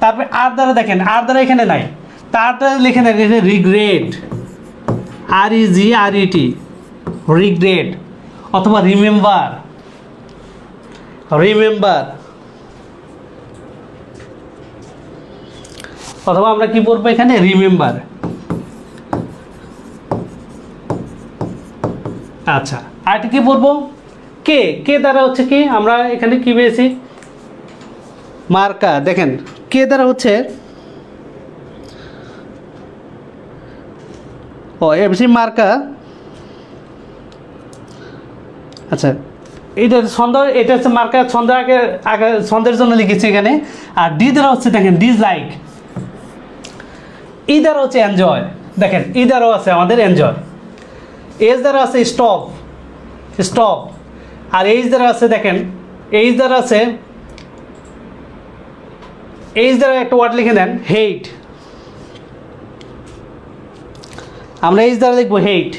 তারপরে আর দ্বারা, দেখেন আর দ্বারা এখানে নাই, তার দ্বারা লিখে নেন রিগ্রেট, REGRET, রিগ্রেট, অথবা রিমেম্বার, রিমেম্বার, অথবা আমরা কি পড়বো এখানে রিমেম্বার। আচ্ছা, আরেকটা কি পড়বো, কে, কে দ্বারা হচ্ছে কি, আমরা এখানে কি পেয়েছি মার্কা। দেখেন কে দ্বারা হচ্ছে ও এফসি মার্কা। আচ্ছা, এটা ছন্দ, এটা হচ্ছে মার্কা, ছন্দ আগে আগে ছন্দের জন্য লিখেছি এখানে। আর ডি দ্বারা হচ্ছে দেখেন ডিসলাইক। ই দ্বারা হচ্ছে এনজয়, দেখেন ই দ্বারাও আছে আমাদের এনজয়। এস দ্বারা আছে স্টপ, স্টপ। আর এইচ দ্বারা আছে, দেখেন এইচ দ্বারা আছে, এইচ দ্বারা একটা ওয়ার্ড লিখে দেন হেইট। আমরা এইচ দ্বারা লিখবো হেইট,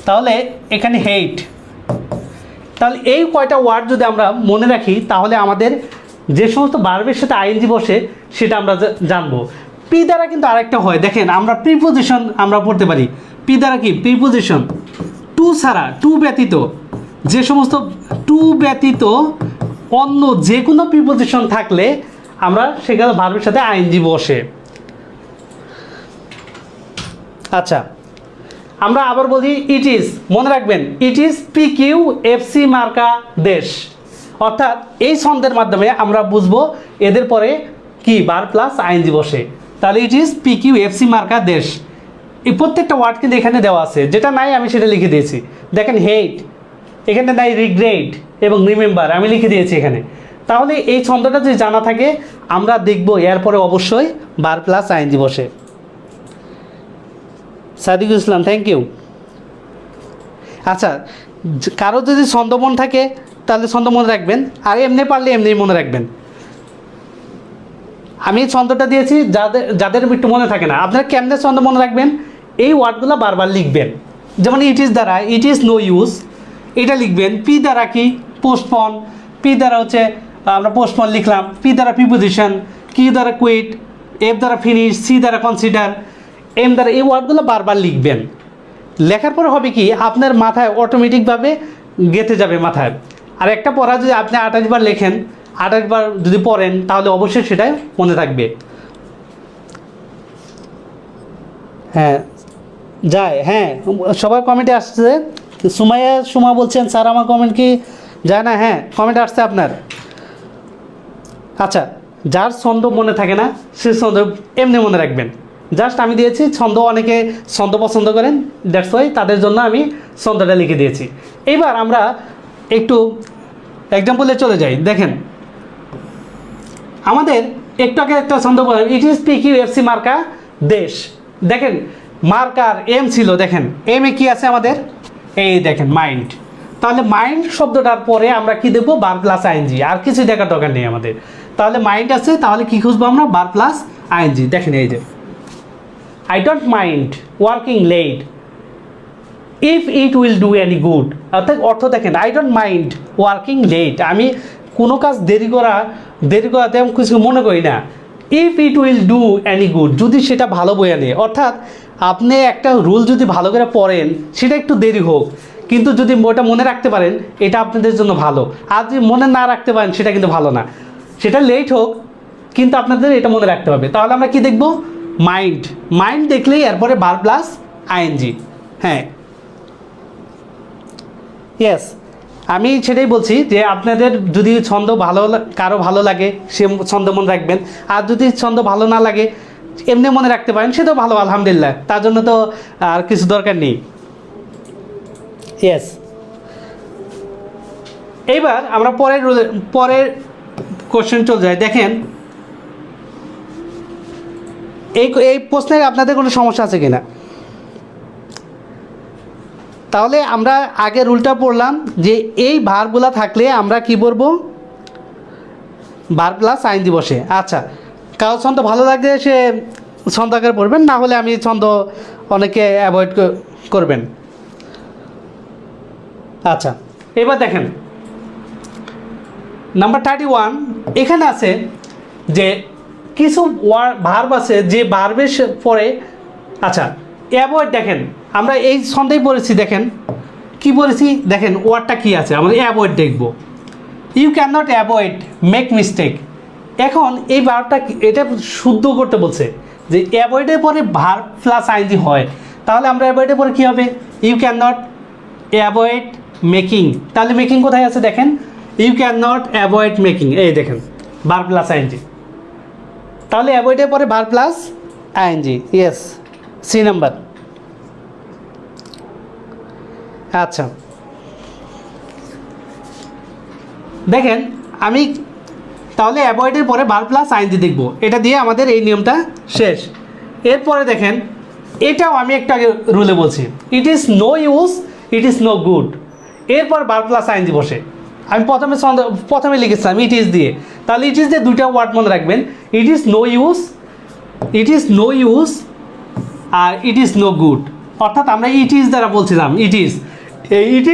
তাহলে এখানে হেইট। তাহলে এই কয়টা ওয়ার্ড যদি আমরা মনে রাখি, তাহলে আমাদের যে সমস্ত ভার্বের সাথে আইএনজি বসে সেটা আমরা জানবো। পি দ্বারা কিন্তু আরেকটা হয়, দেখেন আমরা প্রিপোজিশন আমরা পড়তে পারি। পি দ্বারা কি প্রিপোজিশন, টু ছাড়া, টু ব্যতীত যে সমস্ত টু ব্যতীত অন্য যে কোনো প্রিপোজিশন থাকলে আমরা সেখানে ভার্বের সাথে আইএনজি বসে। আচ্ছা, আমরা আবার বলি ইট ইজ, মনে রাখবেন ইট ইজ PQFC মার্কা দেশ, অর্থাৎ এই ছন্দের মাধ্যমে আমরা বুঝবো এদের পরে কি ভার্ব প্লাস আইএনজি বসে। তাহলে ইট ইজ PQFC মার্কা দেশ, এই প্রত্যেকটা ওয়ার্ড কিন্তু এখানে দেওয়া আছে, যেটা নাই আমি সেটা লিখে দিয়েছি। দেখেন হেট, এখানে নাই রিগ্রেট এবং রিমেম্বার আমি লিখে দিয়েছি এখানে। তাহলে এই ছন্দটা যদি জানা থাকে আমরা দেখব এরপরে অবশ্যই ভার্ব প্লাস আইএনজি বসে। সাদিকুল ইসলাম, থ্যাংক ইউ। আচ্ছা, কারো যদি ছন্দ মন থাকে তাহলে ছন্দ মনে রাখবেন, আর এমনি পারলে এমনি মনে রাখবেন। আমি ছন্দটা দিয়েছি, যাদের একটু মনে থাকে না, আপনারা কেমনে ছন্দ মনে রাখবেন, এই ওয়ার্ডগুলো বারবার লিখবেন। যেমন ইট ইজ দ্বারা ইট ইজ নো ইউজ, এটা লিখবেন। পি দ্বারা কি পোস্টপন, পি দ্বারা হচ্ছে আমরা পোস্টপন লিখলাম, পি দ্বারা প্রিপোজিশন, কি দ্বারা কুইট, এফ দ্বারা ফিনিশ, সি দ্বারা কনসিডার, এম দ্বারা, এই ওয়ার্ডগুলো বারবার লিখবেন। লেখার পরে হবে কি আপনার মাথায় অটোমেটিকভাবে গেঁথে যাবে মাথায়। আর একটা পড়া যদি আপনি 28 বার লেখেন, 28 বার যদি পড়েন তাহলে অবশ্যই সেটাই মনে থাকবে। হ্যাঁ যায়, হ্যাঁ সবার কমেন্টে আসছে। সুমা বলছেন স্যার আমার কমেন্ট কি যায় না? হ্যাঁ কমেন্ট আসছে আপনার। আচ্ছা, যার ছন্দ মনে থাকে না সে ছন্দ এমনি মনে রাখবেন। জাস্ট আমি দিয়েছি ছন্দ, অনেকে ছন্দ পছন্দ করেন, দ্যাটস ওয়াই তাদের জন্য আমি ছন্দটা লিখে দিয়েছি। এইবার আমরা একটু এক্সাম্পলে চলে যাই। দেখেন আমাদের একটু আগে একটা ছন্দ বলেন, ইট ইজ PQFC মার্কা দেশ। দেখেন মার্কার এম ছিল, দেখেন এম এ কি আছে আমাদের, এই দেখেন মাইন্ড। তাহলে মাইন্ড শব্দটার পরে আমরা কি দেবো, ভার্ব প্লাস আইএনজি, আর কিছু দেখার দরকার নেই আমাদের। তাহলে মাইন্ড আছে, তাহলে কি খুঁজবো আমরা, ভার্ব প্লাস আইএনজি। দেখেন এই যে I don't mind working late if it will do any good, অর্থ দেখেন I don't mind working late, আমি কোনো কাজ দেরি করাতে আমি কিছু মনে করি না। if it will do any good, যদি সেটা ভালো বয়ে নেয়, অর্থাৎ আপনি একটা রুল যদি ভালো করে পড়েন সেটা একটু দেরি হোক, কিন্তু যদি ওটা মনে রাখতে পারেন এটা আপনাদের জন্য ভালো। আর যদি মনে না রাখতে পারেন সেটা কিন্তু ভালো না, সেটা লেট হোক কিন্তু আপনাদের এটা মনে রাখতে হবে। তাহলে আমরা কি দেখব, মাইন্ড দেখলেই এরপরে ভার্ব প্লাস আইএনজি। হ্যাঁ ইয়েস, আমি সেটাই বলছি যে আপনাদের যদি ছন্দ কারো ভালো লাগে সে ছন্দ মনে রাখবেন, আর যদি ছন্দ ভালো না লাগে এমনি মনে রাখতে পারেন সে তো ভালো, আলহামদুলিল্লাহ, তার জন্য তো আর কিছু দরকার নেই। ইয়েস, এইবার আমরা পরের কোশ্চেন চলে যাই। দেখেন এই প্রশ্নে আপনাদের কোনো সমস্যা আছে কিনা? তাহলে আমরা আগে রুলটা পড়লাম যে এই ভার্বগুলো থাকলে আমরা কি বলবো, ভার্ব প্লাস আইএনজি বসে। আচ্ছা, কারো ছন্দ ভালো লাগলে সে ছন্দ আকারে পড়বেন, না হলে আমি ছন্দ অনেকে অ্যাভয়েড করবেন। আচ্ছা, এবার দেখেন নাম্বার 31, এখানে আছে যে কিছু ভার্ব আছে যে ভার্বের পরে, আচ্ছা অ্যাভয়েড, দেখেন আমরা এই ছন্দেই পড়েছি, দেখেন কি পড়েছি, দেখেন ওয়ার্ডটা কি আছে, আমরা অ্যাভয়েড দেখব। You can not avoid make mistake. এখন এই ভার্বটা এটা শুদ্ধ করতে বলছে যে অ্যাভয়েডের পরে ভার্ব প্লাস আইএনজি হয়, তাহলে আমরা অ্যাভয়েডের পরে কী হবে, you can not avoid making. তাহলে মেকিং কোথায় আছে, দেখেন you can not avoid making, এই দেখেন ভার্ব প্লাস আইএনজি। তাহলে অ্যাভয়েডের পরে verb plus ING, yes, C number. আচ্ছা দেখেন আমি তাহলে অ্যাভয়েডের পরে ভার্ব প্লাস আইএনজি দেখব, এটা দিয়ে আমাদের এই নিয়মটা শেষ। এরপরে দেখেন এটাও আমি একটা আগে রুলে বলছি, it is no use, it is no good, এরপর ভার্ব প্লাস আইএনজি বসে। আমি প্রথমে লিখেছিলাম ইট ইজ দিয়ে, তাহলে ইট ইজ দিয়ে দুইটা ওয়ার্ড মনে রাখবেন, ইট ইজ নো ইউজ আর ইট ইজ নো গুড। অর্থাৎ আমরা ইট ইজ দ্বারা বলছিলাম ইট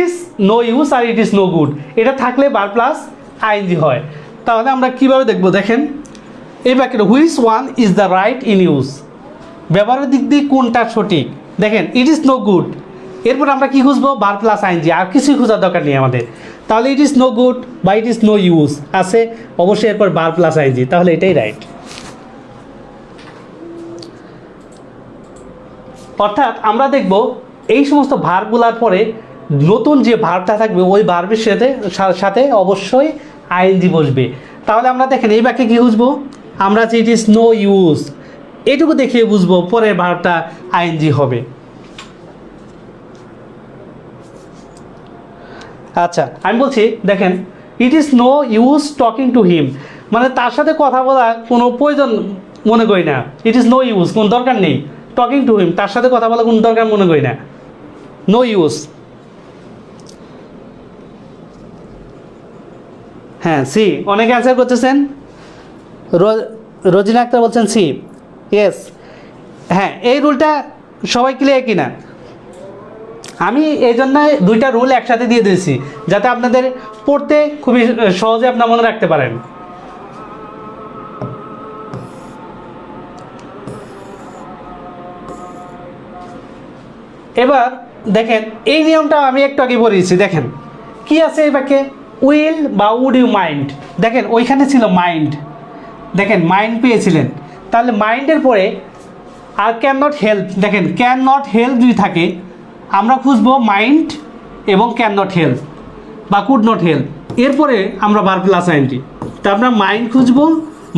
ইজ নো ইউজ আর ইট ইজ নো গুড, এটা থাকলে ভার্ব প্লাস আইএনজি হয়। তাহলে আমরা কীভাবে দেখব, দেখেন এই বাক্যটা which one is the right in use, ব্যবহারের দিক দিয়ে কোনটা সঠিক, দেখেন ইট ইজ নো গুড, এরপর আমরা কি খুঁজবো? ভার্ব প্লাস আইএনজি, আর কিছুই খোঁজার দরকার নেই আমাদের। তাহলে ইট ইজ নো গুড বা ইট ইজ নো ইউজ আছে অবশ্যই, এরপর ভার্ব প্লাস আইএনজি, তাহলে এটাই রাইট। অর্থাৎ আমরা দেখব এই সমস্ত ভার্বগুলোর পরে নতুন যে ভার্বটা থাকবে ওই ভার্বের সাথে সাথে অবশ্যই আইএনজি বসবে। তাহলে আমরা দেখেন এই বাক্যে কী বুঝবো? আমরা যে ইট ইজ নো ইউজ এটুকু দেখিয়ে বুঝবো পরের ভার্বটা আইএনজি হবে। আচ্ছা, আমি বলছি দেখেন it is no use talking to him, মানে তার সাথে কথা বলা কোনো প্রয়োজন মনে করি না। ইট ইজ নো ইউজ, কোনো দরকার নেই। টকিং টু হিম, তার সাথে কথা বলা কোনো দরকার মনে করি না। No use. হ্যাঁ, সি, অনেকে অ্যান্সার করতেছেন। রোজিনা আক্তার বলছেন সি, ইয়েস। হ্যাঁ, এই রুলটা সবাই ক্লিয়ার কিনা? আমি এই জন্য দুইটা রুল একসাথে দিয়ে দিয়েছি যাতে আপনাদের পড়তে খুবই সহজে আপনার মনে রাখতে পারেন। এবার দেখেন এই নিয়মটা আমি একটু আগে পড়িয়েছি। দেখেন কি আছে এই বাক্যে? উইল বা উড ইউ মাইন্ড। দেখেন ওইখানে ছিল মাইন্ড, দেখেন মাইন্ড পেয়েছিলেন, তাহলে মাইন্ডের পরে আর ক্যান নট হেল্প। দেখেন ক্যান নট হেল্প যদি থাকে আমরা খুঁজবো মাইন্ড এবং ক্যান নট হেল্প বা কুড নট হেল্প, এরপরে আমরা ভার্ব প্লাস আইএনজি। তা আমরা মাইন্ড খুঁজবো,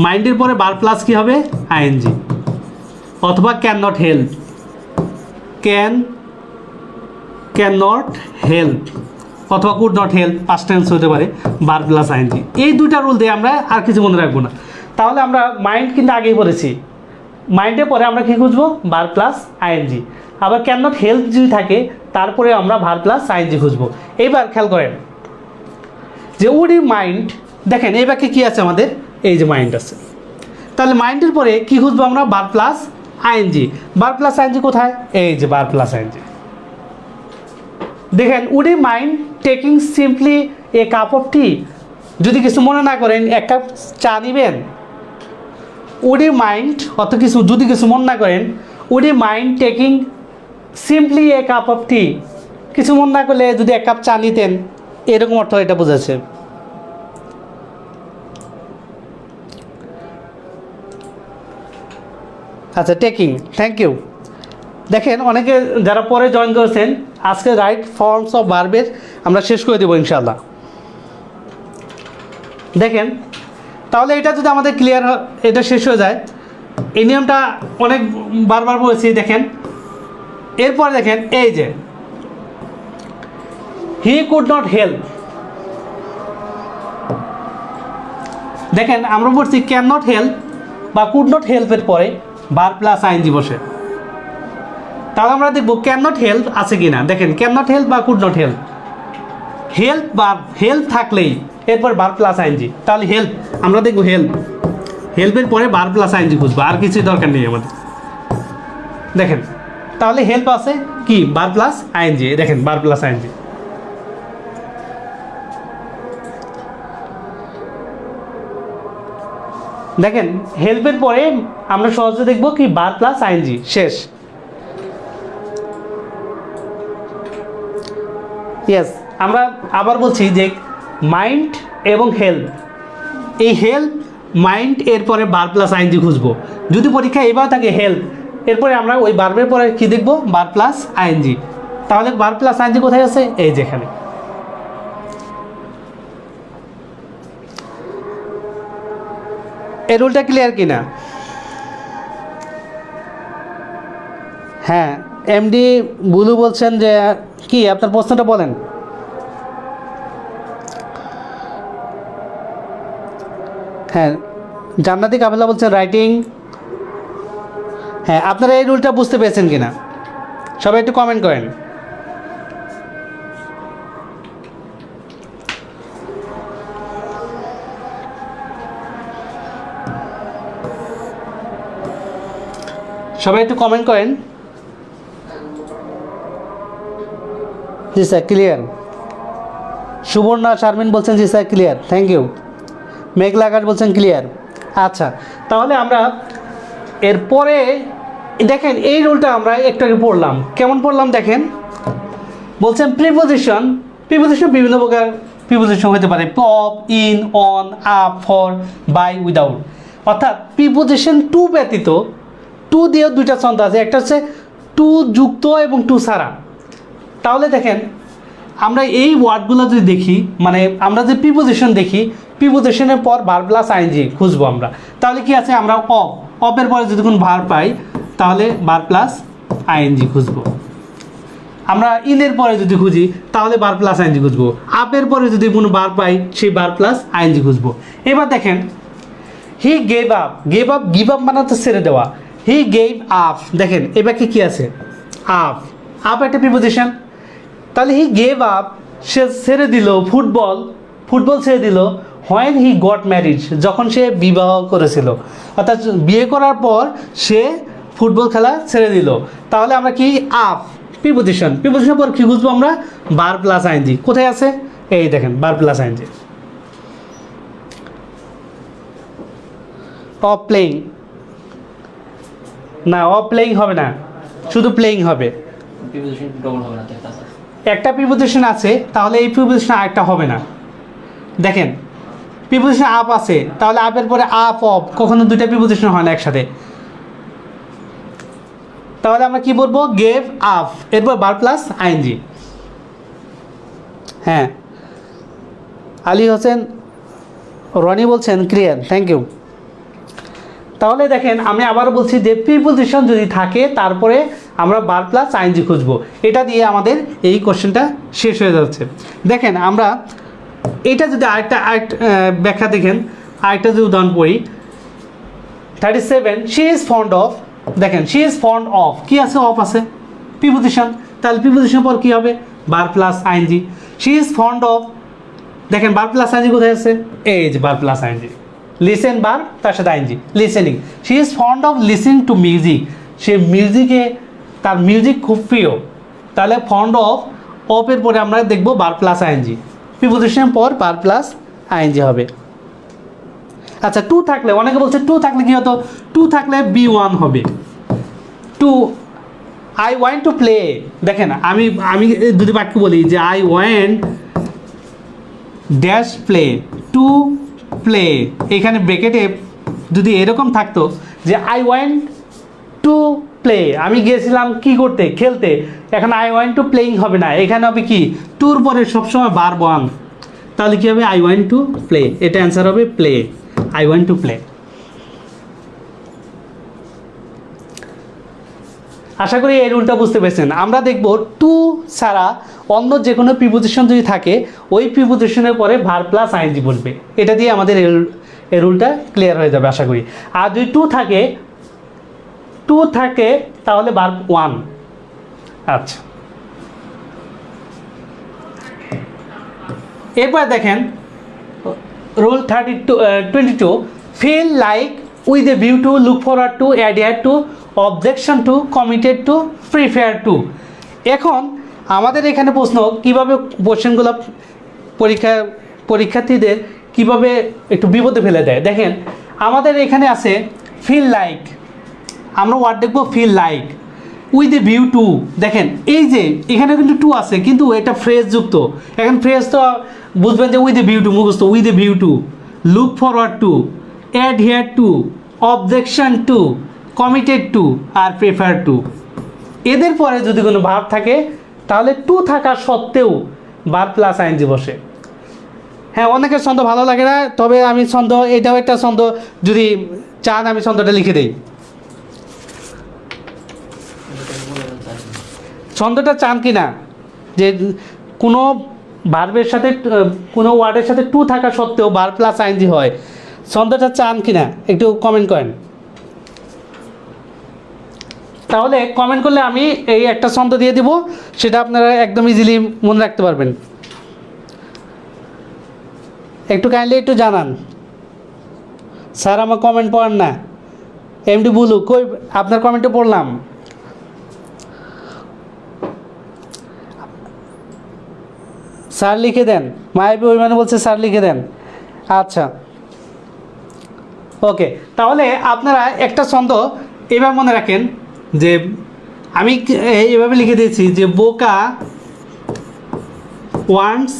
মাইন্ডের পরে ভার্ব প্লাস কী হবে? আইএনজি, অথবা can not help, can not help, অথবা could not help, past tense হতে পারে, ভার্ব প্লাস আইএনজি। এই দুইটা রুল দিয়ে আমরা আর কিছু মনে রাখবো না। তাহলে আমরা মাইন্ড কিন্তু আগেই পড়েছি, মাইন্ডের পরে আমরা কী খুঁজবো? Verb plus ING. আবার ক্যান নট হেল্প যদি থাকে তারপরে আমরা ভার্ব প্লাস আইএনজি খুঁজবো। এইবার খেয়াল করেন যে উড ইউ মাইন্ড, দেখেন এই বাক্যে কী আছে আমাদের? এই যে মাইন্ড আছে, তাহলে মাইন্ডের পরে কী খুঁজবো আমরা? Verb plus ING. Verb plus ING কোথায়? এই যে ভার্ব প্লাস আইএনজি। দেখেন would you mind taking simply a cup of tea, যদি কিছু মনে না করেন এক কাপ চা নেবেন। উড ইউ মাইন্ড, অত কিছু যদি কিছু মনে না করেন, would you mind taking simply a cup of tea, কিছু মনে না করলে যদি এক কাপ চা নিতেন, এরকম অর্থ এটা বোঝাচ্ছে। আচ্ছা, টেকিং, থ্যাংক ইউ। দেখেন অনেকে যারা পরে জয়েন করেছেন, আজকে রাইট ফর্মস অফ ভার্বের আমরা শেষ করে দেবো ইনশাআল্লাহ। দেখেন তাহলে এটা যদি আমাদের ক্লিয়ার এটা শেষ হয়ে যায়, এই নিয়মটা অনেক বারবার বলেছি। দেখেন এরপর দেখেন এই যে হি কুড নট হেল্প, দেখেন আমরা বলছি ক্যান নট হেল্প বা কুড নট হেল্পের পরে ভার্ব প্লাস আইএনজি বসে। তাহলে আমরা দেখবো ক্যান নট হেল্প আছে কি না। দেখেন ক্যান নট হেল্প বা কুড নট হেল্প, হেল্প বা হেল্প থাকলেই এরপর ভার্ব প্লাস আইএনজি। তাহলে হেল্প আমরা দেখবো হেল্প, হেল্পের পরে ভার্ব প্লাস আইএনজি খুঁজবো, আর কিছুই দরকার নেই আমাদের। দেখেন তাহলে হেল্প আছে কি? Verb plus ING. দেখেন ভার্ব প্লাস আইএনজি। দেখেন হেল্পের পরে আমরা সহজে দেখবো কি? ভার্ব প্লাস আইএনজি, শেষ। ইয়েস, আমরা আবার বলছি যে মাইন্ড এবং হেল্প, এই হেল্প মাইন্ড এরপরে ভার্ব প্লাস আইএনজি খুঁজবো। যদি পরীক্ষা এবার থাকে হেল্প, এরপরে আমরা ওই ভার্বের পরে কী দেখবো? Verb plus ING. তাহলে ভার্ব প্লাস আইএনজি কোথায় আছে? এই যেখানে। এই রুলটা ক্লিয়ার কিনা? হ্যাঁ, এমডি বুলু বলছেন যে কি আপনার প্রশ্নটা বলেন। হ্যাঁ, জান্নাতি কাফেলা বলছেন রাইটিং। হ্যাঁ, আপনারা এই রুলটা বুঝতে পেরেছেন কিনা সবাই একটু কমেন্ট করেন। সবাই একটু কমেন্ট করেন। জি স্যার ক্লিয়ার। সুবর্ণা শারমিন বলছেন জি স্যার ক্লিয়ার, থ্যাংক ইউ। মেঘলা আকাশ বলছেন ক্লিয়ার। আচ্ছা, তাহলে আমরা এরপরে দেখেন এই রুলটা আমরা একটু আগে পড়লাম, কেমন পড়লাম দেখেন, বলছেন প্রিপোজিশন বিভিন্ন প্রকার প্রিপোজিশন হতে পারে, of, in, on, up, for, by, without. অর্থাৎ প্রিপোজিশন টু ব্যতীত, টু দিয়েও দুইটা ছন্দ আছে, একটা হচ্ছে টু যুক্ত এবং টু ছাড়া। তাহলে দেখেন আমরা এই ওয়ার্ডগুলো যদি দেখি, মানে আমরা যে প্রিপোজিশন দেখি, প্রিপোজিশনের পর ভার্ব প্লাস আইএনজি খুঁজবো আমরা, তাহলে কি আছে, আমরা অফের পরে যদি কোনো ভার্ব পাই তাহলে ভার্ব প্লাস আইএনজি খুঁজবো। আমরা ইনের পরে যদি খুঁজি তাহলে ভার্ব প্লাস আইএনজি খুঁজবো। আপের পরে যদি কোনো ভার্ব পাই সেই ভার্ব প্লাস আইএনজি খুঁজবো। এবার দেখেন he gave up, give up মানে তো ছেড়ে দেওয়া। হি গেভ আপ, দেখেন এবার কি আছে, আপ একটা প্রিপোজিশন। তাহলে হি গেভ আপ, সে ছেড়ে দিল ফুটবল ছেড়ে দিল হোয়েন হি গট ম্যারিড, যখন সে বিবাহ করেছিল। অর্থাৎ বিয়ে করার পর সে ফুটবল খেলা ছেড়ে দিল। তাহলে আমরা কি আপ প্রিপোজিশন পর কি বুঝবো আমরা, ভার্ব প্লাস আইএনজি। কোথায় আছে, এই দেখেন verb plus ING. Of playing, না অফ প্লেইং হবে না, শুধু প্লেইং হবে। একটা প্রিপোজিশন আছে তাহলে এই প্রিপোজিশন আরেকটা হবে না। দেখেন প্রিপোজিশন আপ আছে, তাহলে আপের পরে আপ অফ কখনো দুইটা প্রিপোজিশন হয় না একসাথে। তাহলে আমরা কি বলবো, গেভ আপ, এরপর ভার্ব প্লাস আইএনজি। হ্যাঁ, আলী হোসেন রনি বলছেন ক্লিয়ার, থ্যাংক ইউ। তাহলে দেখেন আমি আবার বলছি যে প্রিপোজিশন যদি থাকে তারপরে আমরা ভার্ব প্লাস আইএনজি খুঁজবো। এটা দিয়ে আমাদের এই কোশ্চেনটা শেষ হয়ে যাচ্ছে। দেখেন আমরা এটা যদি আরেকটা ব্যাখ্যা দেখেন, আরেকটা যদি উদাহরণ পড়ি, 37 শি ইজ ফন্ড অফ, দেখেন শি ইজ ফন্ড অফ, কি আছে, অফ আছে প্রিপোজিশন, তাহলে প্রিপোজিশন পর কি হবে, verb plus ING. She is fond of, দেখেন ভার্ব প্লাস আইএনজি কোথায় আছে, এই যে verb plus ING. Listen verb তার সাথে ING, listening. She is fond of listening to music, সে তার মিউজিক খুব প্রিয়। তাহলে ফন্ড অফের পরে আমরা দেখবো ভার্ব প্লাস আইএনজি, প্রিপোজিশন পর ভার্ব প্লাস আইএনজি হবে। আচ্ছা টু থাকলে, অনেকে বলছে টু থাকলে কি হতো, টু থাকলে বি ওয়ান হবে। To I want to play, দেখেন আমি যদি বাক্য বলি যে I want dash play to play, এখানে ব্রেকেটে যদি এরকম থাকতো যে আই ওয়ান্ট টু প্লে, আমি গিয়েছিলাম কি করতে, খেলতে, এখন আই ওয়ান্ট টু প্লেইং হবে না, এখানে হবে কি, টুর পরে সবসময় ভার্ব ওয়ান, তাহলে কি হবে, আই ওয়ান্ট টু প্লে, এটা অ্যান্সার হবে play, I want to play. আশা করি এই রুলটা বুঝতে পেরেছেন। আমরা দেখব টু ছাড়া অন্য যে কোনো প্রিপোজিশন যদি থাকে ওই প্রিপোজিশনের পরে ভার্ব প্লাস আইএনজি বলবে, এটা দিয়ে আমাদের এই রুলটা ক্লিয়ার হয়ে যাবে আশা করি। আর যদি টু থাকে তাহলে ভার্ব ওয়ান। আচ্ছা এরপর দেখেন rule 22 feel like with a view to, look forward to, adhere to, objection to, committed to, prefer to. এখন আমাদের এখানে প্রশ্ন কীভাবে কোশ্চেনগুলো পরীক্ষার্থীদের কীভাবে একটু বিপদে ফেলে দেয়। দেখেন আমাদের এখানে আছে ফিল লাইক, আমরা ওয়ার্ড দেখবো feel like with a view to. দেখেন এই যে এখানে কিন্তু টু আছে কিন্তু এটা ফ্রেজ যুক্ত, এখন ফ্রেজ তো বুঝবেন যে উইথ এ ভিউ টু, মুখস্থ with a view to, look forward to, adhere to, objection to, committed to আর প্রেফার টু। এদের পরে যদি কোনো ভার্ব থাকে তাহলে টু থাকা সত্ত্বেও ভার্ব প্লাস আইএনজি বসে। হ্যাঁ অনেকের ছন্দ ভালো লাগে না, তবে আমি ছন্দ, এটাও একটা ছন্দ, যদি চান আমি ছন্দটা লিখে দিই। ছন্দটা চান কি না, যে কোনো ভার্বের সাথে কোনো ওয়ার্ডের সাথে টু থাকা সত্ত্বেও ভার্ব প্লাস আইএনজি হয়, ছন্দটা চান কি না একটু কমেন্ট করেন। তাহলে কমেন্ট করলে আমি এই একটা ছন্দ দিয়ে দিব, সেটা আপনারা একদম ইজিলি মনে রাখতে পারবেন। একটু কাইন্ডলি একটু জানান। স্যার আমার কমেন্ট পড়েন না, এমডি বুলু কই আপনার কমেন্টে পড়লাম। স্যার লিখে দেন, মায়াবী ওইমানে বলছে স্যার লিখে দেন। আচ্ছা ওকে, তাহলে আপনারা একটা ছন্দ এবার মনে রাখেন যে আমি এভাবে লিখে দিয়েছি যে বোকা ওয়ান্টস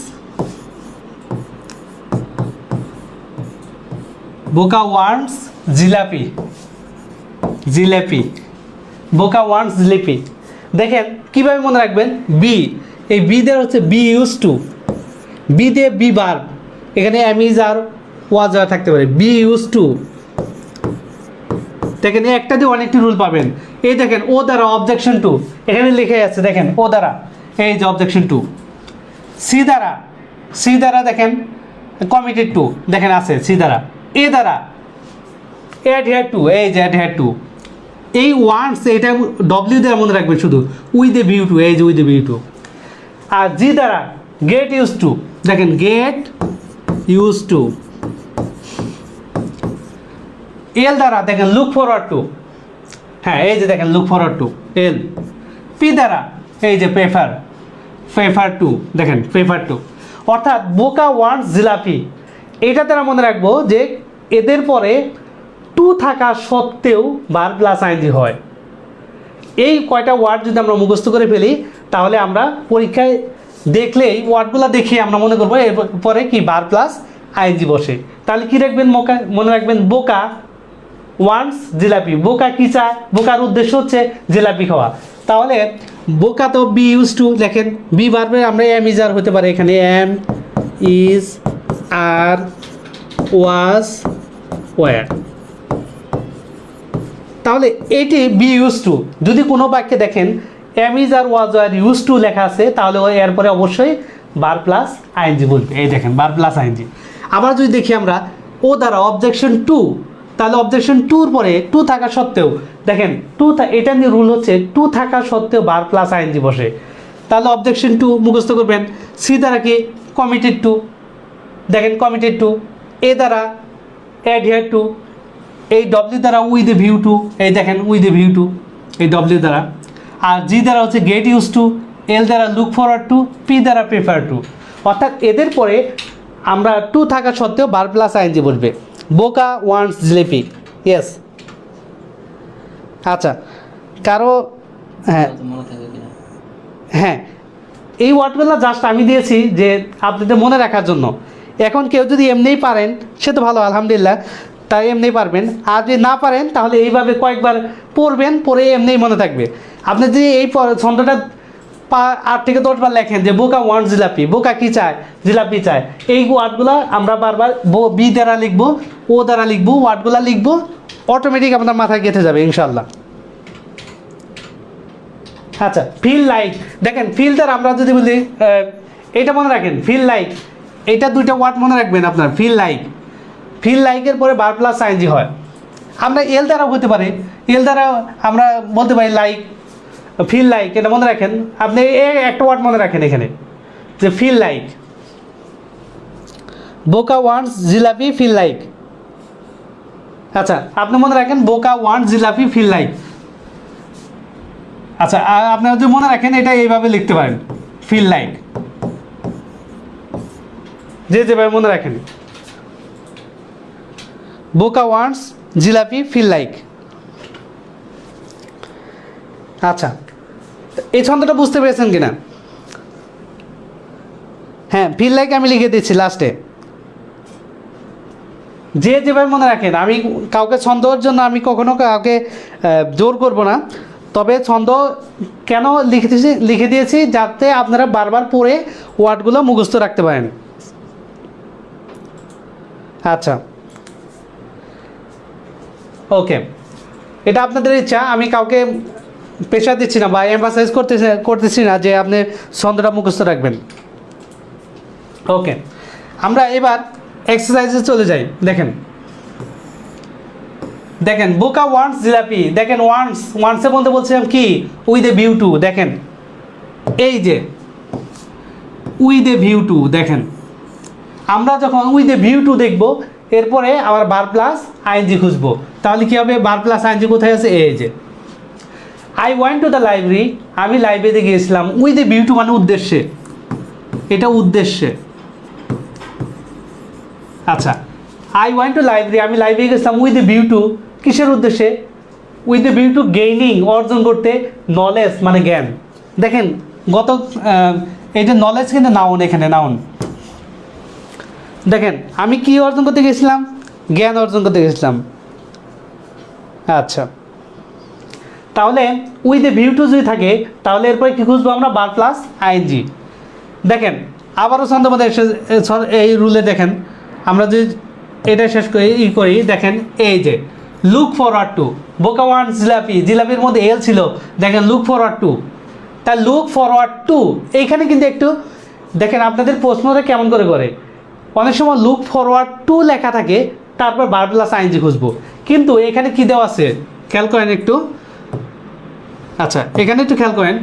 জিলাপি, বোকা ওয়ান্টস জিলিপি। দেখেন কীভাবে মনে রাখবেন, বি, এই বি দেওয়া হচ্ছে বি ইউজ টু, বি দিয়ে বি ভার্ব, এখানে এম ইজ আর ওয়াজ আর থাকতে পারে, বি ইউজ টু। দেখেন একটা দিয়ে অনেকটি রুল পাবেন। এই দেখেন ও দ্বারা অবজেকশন টু, এখানে লিখে আছে দেখেন ও দ্বারা, এই যে অবজেকশন টু। সি দ্বারা দেখেন কমিটেড টু, দেখেন আছে সি দ্বারা। এ দ্বারা অ্যাডহেয়ার টু, এই যে অ্যাডহেয়ার টু। এই ওয়ান্টস এটা ডব্লিউ দ্বারা মনে রাখবেন শুধু, উইথ এ ভিউ টু, এই যে উইথ এ ভিউ টু। আর জি দ্বারা গেট ইউজ টু, দেখেন গেট ইউজ টু। এল দ্বারা দেখেন লুক ফরওয়ার্ড টু, হ্যাঁ এই যে দেখেন লুক ফরওয়ার্ড টু এল। পি দ্বারা এই যে প্রেফার টু, দেখেন প্রেফার টু। অর্থাৎ বোকা ওয়ান্টস জিলাপি, এটা দ্বারা মনে রাখবো যে এদের পরে টু থাকা সত্ত্বেও ভার্ব প্লাস আইএনজি হয়। এই কয়টা ওয়ার্ড যদি আমরা মুখস্থ করে ফেলি তাহলে আমরা পরীক্ষায় দেখলেই ওয়ার্ডগুলো দেখে আমরা মনে করবো এরপরে কি ভার্ব প্লাস আইএনজি বসে। তাহলে কি রাখবেন, মনে রাখবেন বোকা ওয়ান্টস জিলাপি। বোকা কি চায়, বোকার উদ্দেশ্য হচ্ছে জিলাপি খাওয়া। তাহলে বোকা তো বি ইউজ টু, দেখেন বি ভার্বে আমরা এম ইজ আর হতে পারে, এখানে am is are was were. তাহলে এটি বি ইউজ টু। যদি কোনো বাক্যে দেখেন am is are was were used to লেখা আছে তাহলে এরপরে অবশ্যই ভার্ব প্লাস আইএনজি বলবে, এই দেখেন ভার্ব প্লাস আইএনজি। আবার যদি দেখি আমরা ও দ্বারা অবজেকশন টু, তাহলে অবজেকশন টুর পরে টু থাকা সত্ত্বেও দেখেন এটা নিয়ে রুল হচ্ছে টু থাকা সত্ত্বেও ভার্ব প্লাস আইএনজি বসে। তাহলে অবজেকশন টু মুখস্থ করবেন। সি দ্বারা কি কমিটেড টু, দেখেন কমিটেড টু। এ দ্বারা অ্যাডহেয়ার টু, এই ডব্লিউ দ্বারা উইথ এ ভিউ টু, এই দেখেন উইথ এ ভিউ টু এই ডব্লিউ দ্বারা। আর জি দ্বারা হচ্ছে গেট ইউজ টু, এল দ্বারা লুক ফরওয়ার্ড টু, পি দ্বারা প্রেফার টু। অর্থাৎ এদের পরে আমরা টু থাকা সত্ত্বেও ভার্ব প্লাস আইএনজি বলবে। বোকা ওয়ান্টস জিলিপি, ইয়েস। আচ্ছা কারো, হ্যাঁ হ্যাঁ এই ওয়ার্ডগুলো জাস্ট আমি দিয়েছি যে আপনাদের মনে রাখার জন্য। এখন কেউ যদি এমনিই পারেন সে তো ভালো, আলহামদুলিল্লাহ, তাই এমনি পারবেন। আর যদি না পারেন তাহলে এইভাবে কয়েকবার পড়বেন, পড়ে এমনিই মনে থাকবে। আপনি যদি এই ছন্দটা 8 থেকে 10 বার লেখেন যে বোকা ওয়ান্টস জিলাপি, বোকা কি চায়, জিলাপি চায়, এই ওয়ার্ডগুলো আমরা বারবার বি দ্বারা লিখবো, ও দ্বারা লিখবো, ওয়ার্ডগুলো লিখবো, অটোমেটিক আপনার মাথায় গেঁথে যাবে ইনশাল্লাহ। আচ্ছা ফিল লাইক, দেখেন ফিল দ্বারা আমরা যদি বলি এটা মনে রাখেন, ফিল লাইক, এটা দুইটা ওয়ার্ড মনে রাখবেন আপনার। ফিল লাইকের পরে ভার্ব প্লাস আইএনজি হয়। আমরা এল দ্বারা হতে পারে, এল দ্বারা আমরা বলতে পারি লাইক, ফিল লাইক, এটা মনে রাখেন। আপনি একটা ওয়ার্ড মনে রাখেন এখানে যে ফিল লাইক, বোকা ওয়ান্টস জিলাপি ফিল লাইক। আচ্ছা আপনি মনে রাখেন বোকা ওয়ান্টস জিলাপি ফিল লাইক। আচ্ছা আপনারা যদি মনে রাখেন এটা এইভাবে লিখতে পারেন, ফিল লাইক, যেভাবে মনে রাখেন, বোকা ওয়ান্টস জিলাপি ফিল লাইক। আচ্ছা এই ছন্দটা বুঝতে পেরেছেন কিনা? হ্যাঁ ফিল লাইক আমি লিখে দিচ্ছি লাস্টে, যেভাবে মনে রাখেন। আমি কাউকে ছন্দর জন্য আমি কখনো কাউকে জোর করব না, তবে ছন্দ কেন লিখে দিয়েছি যাতে আপনারা বারবার পড়ে ওয়ার্ডগুলো মুখস্থ রাখতে পারেন। আচ্ছা ওকে, এটা আপনাদের ইচ্ছা, আমি কাউকে প্রেশার দিচ্ছি না বা এমফাসাইজ করতেছি না যে আপনি ছন্দটা মুখস্থ রাখবেন। ওকে আমরা এবার এক্সারসাইজে চলে যাই। দেখেন বোকা ওয়ান্টস জিলাপি, দেখেন ওয়ান্টসের মধ্যে বলছিলাম কি উইথ এ ভিউ টু, দেখেন এই যে উইথ এ ভিউ টু। দেখেন আমরা যখন উইথ এ ভিউ টু দেখবো এরপরে আবার ভার্ব প্লাস আইএনজি খুঁজবো, তাহলে কী হবে, ভার্ব প্লাস আইএনজি কোথায় আছে, এই যে I went to the library, আমি লাইব্রেরিতে গিয়েছিলাম, উইথ এ ভিউ টু মানে উদ্দেশ্যে, এটা উদ্দেশ্যে। আচ্ছা আই ওয়েন্ট টু লাইব্রেরি, আমি লাইব্রেরি গেছিলাম উইথ এ ভিউ টু, কিসের উদ্দেশ্যে, with the view to gaining, অর্জন করতে, নলেজ মানে জ্ঞান। দেখেন গত এই যে নলেজ কিন্তু নাউন, এখানে নাউন। দেখেন আমি কি অর্জন করতে গেছিলাম? জ্ঞান অর্জন করতে গেছিলাম। আচ্ছা, তাহলে উইথ দ্য ভিউ টু যদি থাকে তাহলে এরপরে কী খুঁজবো আমরা? বার প্লাস আইএনজি। দেখেন আবারও ছন্দের এসে এই রুলে দেখেন, আমরা যদি এটা শেষ করি দেখেন এই যে লুক ফরওয়ার্ড টু, বোকা ওয়ান জিলাপি, জিলাপির মধ্যে এল ছিল, দেখেন লুক ফরওয়ার্ড টু। তা লুক ফরওয়ার্ড টু এইখানে কিন্তু একটু দেখেন আপনাদের প্রশ্নটা কেমন করে অনেক সময় লুক ফরওয়ার্ড টু লেখা থাকে, তারপর বার প্লাস আইএনজি খুঁজবো, কিন্তু এখানে কি দেওয়া আছে খেয়াল করেন একটু। আচ্ছা এখানে একটু খেয়াল করেন,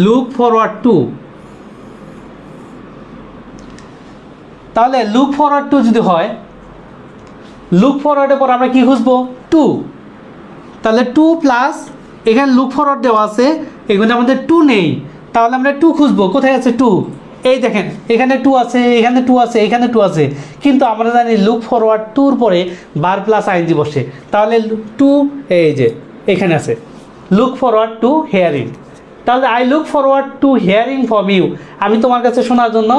লুক ফরওয়ার্ড টু, তাহলে লুক ফরওয়ার্ড টু যদি হয়, লুক ফরওয়ার্ডের পর আমরা কি খুঁজবো? টু। তাহলে টু প্লাস এখানে লুক ফরওয়ার্ড দেওয়া আছে, এখানে আমাদের টু নেই, তাহলে আমরা টু খুঁজবো। কোথায় আছে টু? এই দেখেন এখানে টু আছে, এখানে টু আছে, এখানে টু আছে, কিন্তু আমরা জানি লুক ফরওয়ার্ড টুর পরে বার প্লাস আইএনজি বসে, তাহলে টু এই যে এখানে আছে, লুক ফরওয়ার্ড টু হিয়ারিং। তাহলে I look forward to hearing from you, আমি তোমার কাছে শোনার জন্য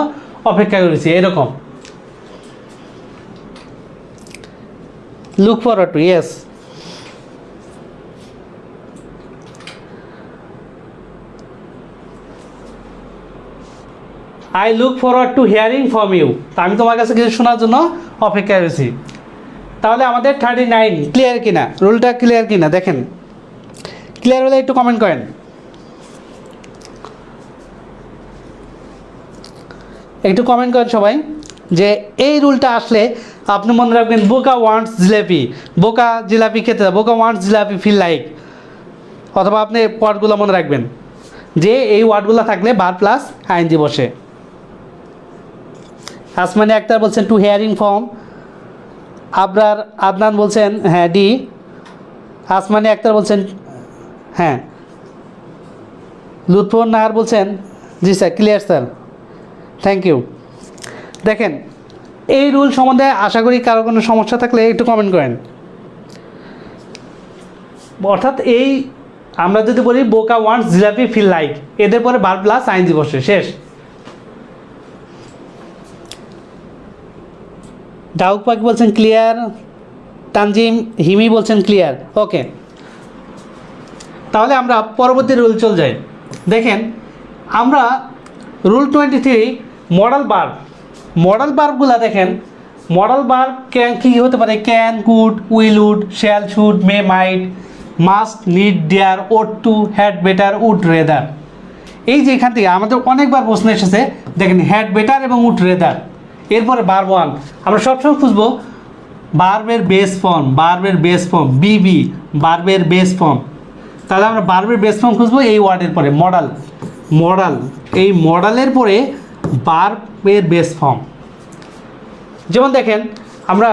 অপেক্ষা করেছি, এরকম। Look forward to, yes. I look forward to hearing from you, আমি তোমার কাছে কিছু শোনার জন্য অপেক্ষা করেছি। তাহলে আমাদের 39 ক্লিয়ার কিনা, রুলটা ক্লিয়ার কিনা দেখেন, ক্লিয়ার হলে একটু কমেন্ট করেন। একটু কমেন্ট করেন সবাই যে এই রুলটা আসলে আপনি মনে রাখবেন বোকা ওয়ান্টস জিলাপি, বোকা জিলাপি খেতে, বোকা ওয়ান্টস জিলাপি ফিল লাইক, অথবা আপনি ওয়ার্ডগুলো মনে রাখবেন যে এই ওয়ার্ডগুলো থাকলে বার প্লাস আইএনজি বসে। আসমানি আক্তার বলছেন two hearing form, Abrar Adnan বলছেন হ্যাঁ ডি, আসমানি আক্তার বলছেন হ্যাঁ, লুৎফর নাহার বলছেন জি sir clear sir, thank you. দেখেন এই রুল সম্বন্ধে আশা করি কারো কোনো সমস্যা থাকলে একটু কমেন্ট করেন। অর্থাৎ এই আমরা যদি বলি বোকা ওয়ান্টস জিলাপি ফিল লাইক, এদের পরে বার প্লাস আইএনজি বসে, শেষ। ডাউক পাখি বলছেন ক্লিয়ার, তানজিম হিমি বলছেন ক্লিয়ার, ওকে। তাহলে আমরা পরবর্তী রুল চলে যাই। দেখেন আমরা রুল 23 মডেল বার্ব, মডেল বার্বগুলো দেখেন, মডেল বার্ব কী হতে পারে? Can, could, will, would, shall, should, may, might, must, need, dare, ought to, had better, would rather. এই যে এখান থেকে আমাদের অনেকবার প্রশ্ন এসেছে, দেখেন হ্যাড বেটার এবং উড রেদার, এরপরে বার্ব ওয়ান আমরা সবসময় খুঁজবো বার্বের বেস ফর্ম, বার্বের বেস ফর্ম, বিবি বার্বের বেস ফর্ম। তাহলে আমরা বার্বের বেস ফর্ম খুঁজবো এই ওয়ার্ডের পরে, মডেল, মডেল, এই মডেলের পরে বার্বের বেস ফর্ম। যেমন দেখেন আমরা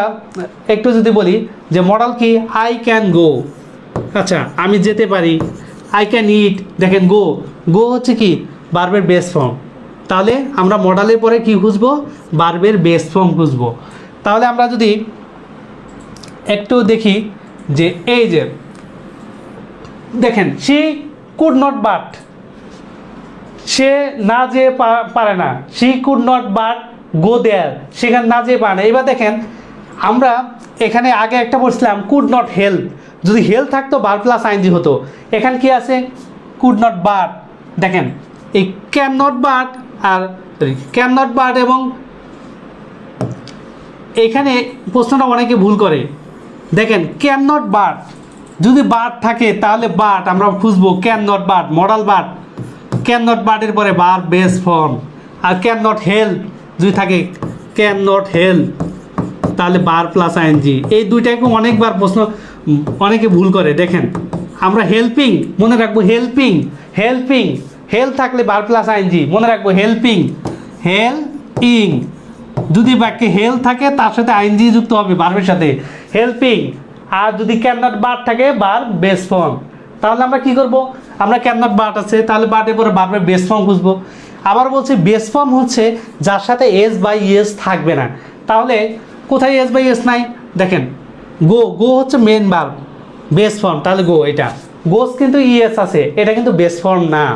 একটু যদি বলি যে মডেল কি, আই ক্যান গো, আচ্ছা আমি যেতে পারি, আই ক্যান ইট, দেখেন গো, গো হচ্ছে কি বার্বের বেস ফর্ম। তাহলে আমরা মডেলের পরে কি খুঁজবো? বার্বের বেস ফর্ম খুঁজবো। তাহলে আমরা যদি একটু দেখি যে এই যে দেখেন শি কুড নট বাট, সে না যেয়ে পারে না, she could not but go there, সেখানে না যেয়ে পারে না। এবার দেখেন আমরা এখানে আগে একটা বলছিলাম কুড নট হেল্প, যদি হেল্প থাকতো বার প্লাস আইএনজি হতো, এখানে কি আছে? Could not but. দেখেন এই ক্যান নট বাট আর ক্যান নট বাট, এবং এখানে প্রশ্নটা অনেকে ভুল করে। দেখেন ক্যান নট বাট, যদি বাট থাকে তাহলে বাট আমরা খুঁজবো can not but, modal but, can not বাটের পরে বার বেস ফর্ম। আর ক্যান নট হেল্প যদি থাকে, ক্যান নট হেল্প, তাহলে বার প্লাস আইএনজি। এই দুইটাকে অনেকবার প্রশ্ন অনেকে ভুল করে। দেখেন আমরা হেল্পিং মনে রাখবো, হেল্পিং, হেল্পিং, হেল্প থাকলে বার প্লাস আইএনজি মনে রাখবো, হেল্পিং, হেল্পিং, যদি বাক্যে হেল্প থাকে তার সাথে আইএনজি যুক্ত হবে বার্বের সাথে, হেল্পিং। আর যদি ক্যান নট বাট থাকে বার বেস ফর্ম। তাহলে আমরা কি করব? আমরা ক্যান নট বাট আছে, তাহলে বাটের পরে বার্বের বেস ফর্ম খুঁজবো। আবার বলছি বেস ফর্ম হচ্ছে যার সাথে এস বাই এস থাকবে না। তাহলে কোথায় এস বাই এস নাই? দেখেন গো, গো হচ্ছে মেন ভার্ব, বেস ফর্ম, তাহলে গো, এটা গোস কিন্তু ইএস আছে, এটা কিন্তু বেস ফর্ম না।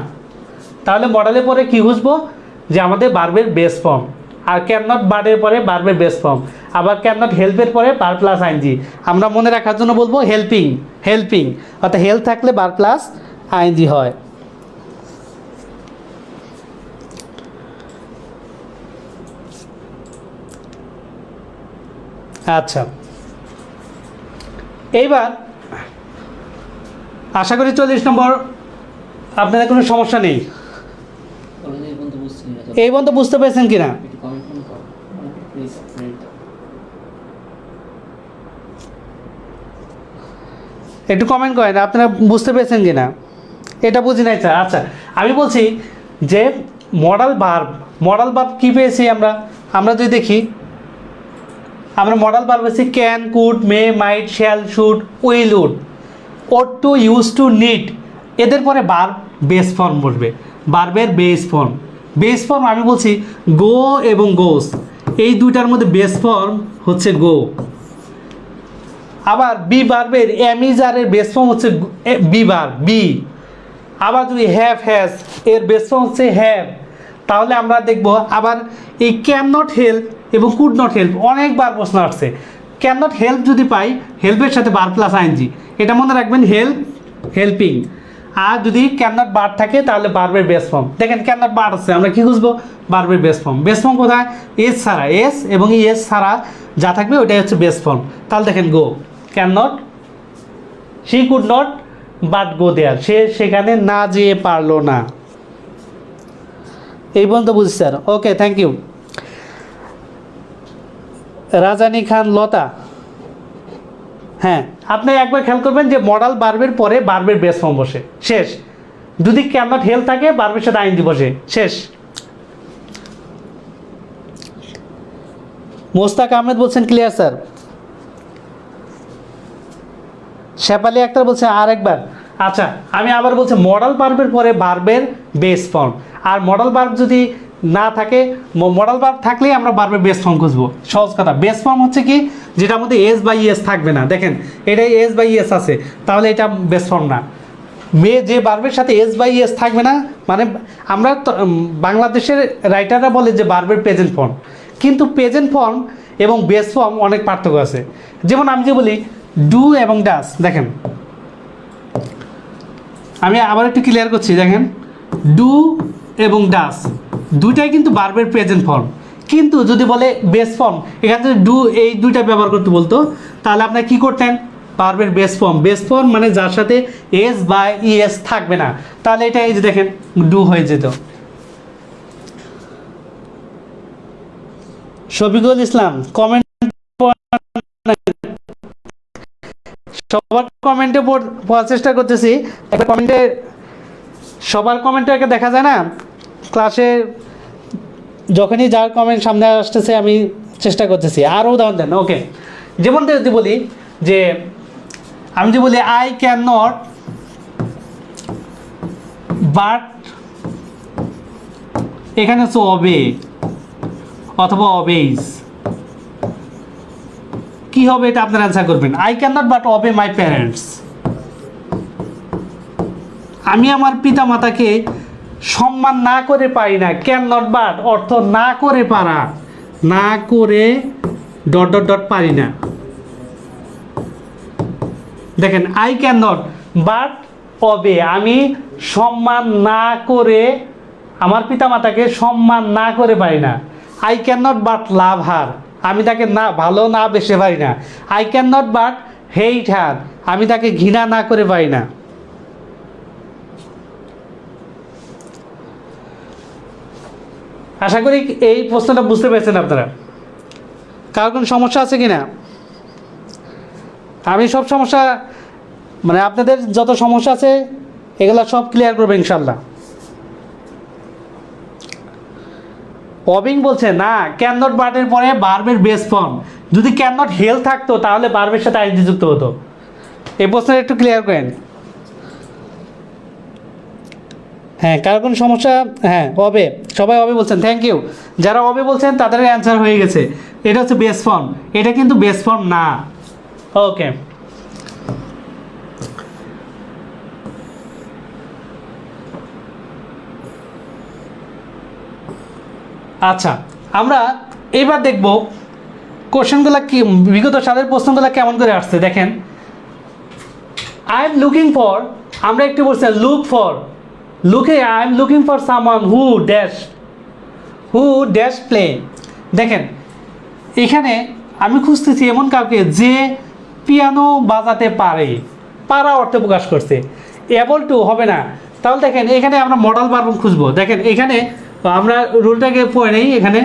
তাহলে মডেলের পরে কি বুঝবো, যে আমাদের ভার্বের বেস ফর্ম। আর ক্যান নট বার্ডের পরে ভার্বের বেস ফর্ম, আবার ক্যান নট হেল্পের পরে ভার্ব প্লাস আইএনজি। আমরা মনে রাখার জন্য বলবো হেল্পিং, হেল্পিং অর্থাৎ হেল্প থাকলে ভার্ব প্লাস আইএনজি হয়। আচ্ছা, এইবার আশা করি 40 নম্বর আপনাদের কোনো সমস্যা নেই। এই পর্যন্ত বুঝতে পেরেছেন কিনা? একটু কমেন্ট করেন আপনারা বুঝতে পেরেছেন কিনা, এটা বুঝি নাই স্যার। আচ্ছা, আমি বলছি যে মডাল ভার্ব, মডাল ভার্ব কী পেয়েছি আমরা? আমরা যদি দেখি, আমরা মডাল ভার্ব পেয়েছি can, could, may, might, shall, should, will, would, ought to, used to, need. এদের পরে ভার্ব বেস ফর্ম বসবে, ভার্বের বেস ফর্ম। বেস ফর্ম আমি বলছি গো এবং গোস, এই দুইটার মধ্যে বেস ফর্ম হচ্ছে গো। আবার বি ভার্বের এমিজারের বেস ফর্ম হচ্ছে বি ভার্ব, বি। আবার যদি হ্যাভ, হ্যাজ, এর বেস ফর্ম হচ্ছে হ্যাভ। তাহলে আমরা দেখব আবার এই ক্যান নট হেল্প এবং কুড নট হেল্প, অনেকবার প্রশ্ন আসছে। ক্যান নট হেল্প যদি পাই, হেল্পের সাথে ভার্ব প্লাস আইএনজি, এটা মনে রাখবেন, হেল্প, হেল্পিং। আর যদি ক্যান নট বার্ড থাকে তাহলে ভার্বের বেস ফর্ম। দেখেন ক্যান নট বার্ড আছে, আমরা কি খুঁজবো? ভার্বের বেস ফর্ম। বেস ফর্ম কোথায়? এস ছাড়া, এস এবং এস ছাড়া যা থাকবে ওইটাই হচ্ছে বেস ফর্ম। তাহলে দেখেন go, can not, she could not but go there, সে সেখানে না যেয়ে পারলো না। এই পর্যন্ত বুঝছি sir, okay, thank you. Rajani Khan Lata, হ্যাঁ, আপনি একবার খেয়াল করবেন যে মডাল ভার্বের পরে ভার্বের বেস ফর্ম বসে, শেষ। যদি ক্যান নট হেল্প থাকে ভার্বের সাথে আইএনজি বসে, শেষ। মোস্তাক আহমেদ বলছেন ক্লিয়ার স্যার। শেফালি আক্তার বলছে আরেকবার। আচ্ছা, আমি আবার বলছি মডাল ভার্বের পরে ভার্বের বেস ফর্ম। আর মডাল ভার্ব যদি না থাকে, মডাল ভার্ব থাকলেই আমরা ভার্বের বেস ফর্ম খুঁজবো। সহজ কথা, বেস ফর্ম হচ্ছে কি, যেটার মধ্যে এস বাই এস থাকবে না। দেখেন এটাই এস বাই এস আছে, তাহলে এটা বেস ফর্ম না। যে ভার্বের সাথে এস বাই এস থাকবে না, মানে আমরা বাংলাদেশের রাইটাররা বলে যে ভার্বের প্রেজেন্ট ফর্ম, কিন্তু প্রেজেন্ট ফর্ম এবং বেস ফর্ম অনেক পার্থক্য আছে। যেমন আমি যে বলি ডু এবং ডাস, দেখেন আমি আবার একটু ক্লিয়ার করছি, দেখেন ডু এবং ডাস দুইটাই কিন্তু ভার্বের প্রেজেন্ট ফর্ম, কিন্তু যদি বলে বেস ফর্ম, এখান থেকে ডু এই দুইটা ব্যবহার করতে বলতো, তাহলে আপনার কি করতেন? ভার্বের বেস ফর্ম। বেস ফর্ম মানে যার সাথে এস বা ইএস থাকবে না, তাহলে এটা এই যে দেখেন ডু হয়ে যেত। শফিকুল ইসলাম কমেন্ট, সবার কমেন্টে পড়ার চেষ্টা করতেছি, একটা কমেন্টে সবার কমেন্টে দেখা যায় না ক্লাসে, যখনই যার কমেন্ট সামনে আসতেছে আমি চেষ্টা করতেছি। আরও উদাহরণ দেন, ওকে। যেমন যদি বলি যে, আমি যে বলি আই ক্যান নট বাট, এখানে হচ্ছে অবে অথবা অবেইজ, কি হবে এটা আপনার অ্যান্সার করবেন। I can not but অবে my parents, আমি আমার পিতা মাতাকে সম্মান না করে পারি না। ক্যান নট বাট অর্থ না করে পারা, না করে ডট ডট ডট পারি না। দেখেন আই ক্যান নট বাট অবে, আমি সম্মান না করে, আমার পিতা মাতাকে সম্মান না করে পারি না। I can not but love her, আমি তাকে না ভালো না বেসে পারি না। I can not but hate her, আমি তাকে ঘৃণা না করে পারি না। আশা করি এই প্রশ্নটা বুঝতে পেরেছেন আপনারা। কার কোনো সমস্যা আছে কি না? আমি সব সমস্যা, মানে আপনাদের যত সমস্যা আছে এগুলো সব ক্লিয়ার করবো ইনশাল্লাহ। অবিং বলছে না, ক্যান নট বাটের পরে ভার্বের বেস ফর্ম। যদি ক্যান নট হেল্প থাকতো তাহলে ভার্বের সাথে আইএনজি যুক্ত হতো। এই প্রশ্নটা একটু ক্লিয়ার করেন। হ্যাঁ, কারো কোনো সমস্যা? হ্যাঁ, অবে, সবাই অবে বলছেন, থ্যাংক ইউ। যারা অবে বলছেন তাদের অ্যান্সার হয়ে গেছে। এটা হচ্ছে বেস ফর্ম, এটা কিন্তু বেস ফর্ম না। ওকে, আচ্ছা, আমরা এবার দেখব কোশ্চেনগুলো কি, বিগত সালের প্রশ্নগুলো কেমন করে আসছে। দেখেন, আই এম লুকিং ফর, আমরা একটু বলছি look for, I am looking for someone who dash play. দেখেন এখানে আমি খুঁজতেছি এমন কাউকে যে পিয়ানো বাজাতে পারে, পারা অর্থে প্রকাশ করছে, এবল টু হবে না। তাহলে দেখেন এখানে আমরা মডাল ভার্ব খুঁজবো। দেখেন এখানে আমরা রুলটাকে পড়ে নেই, এখানে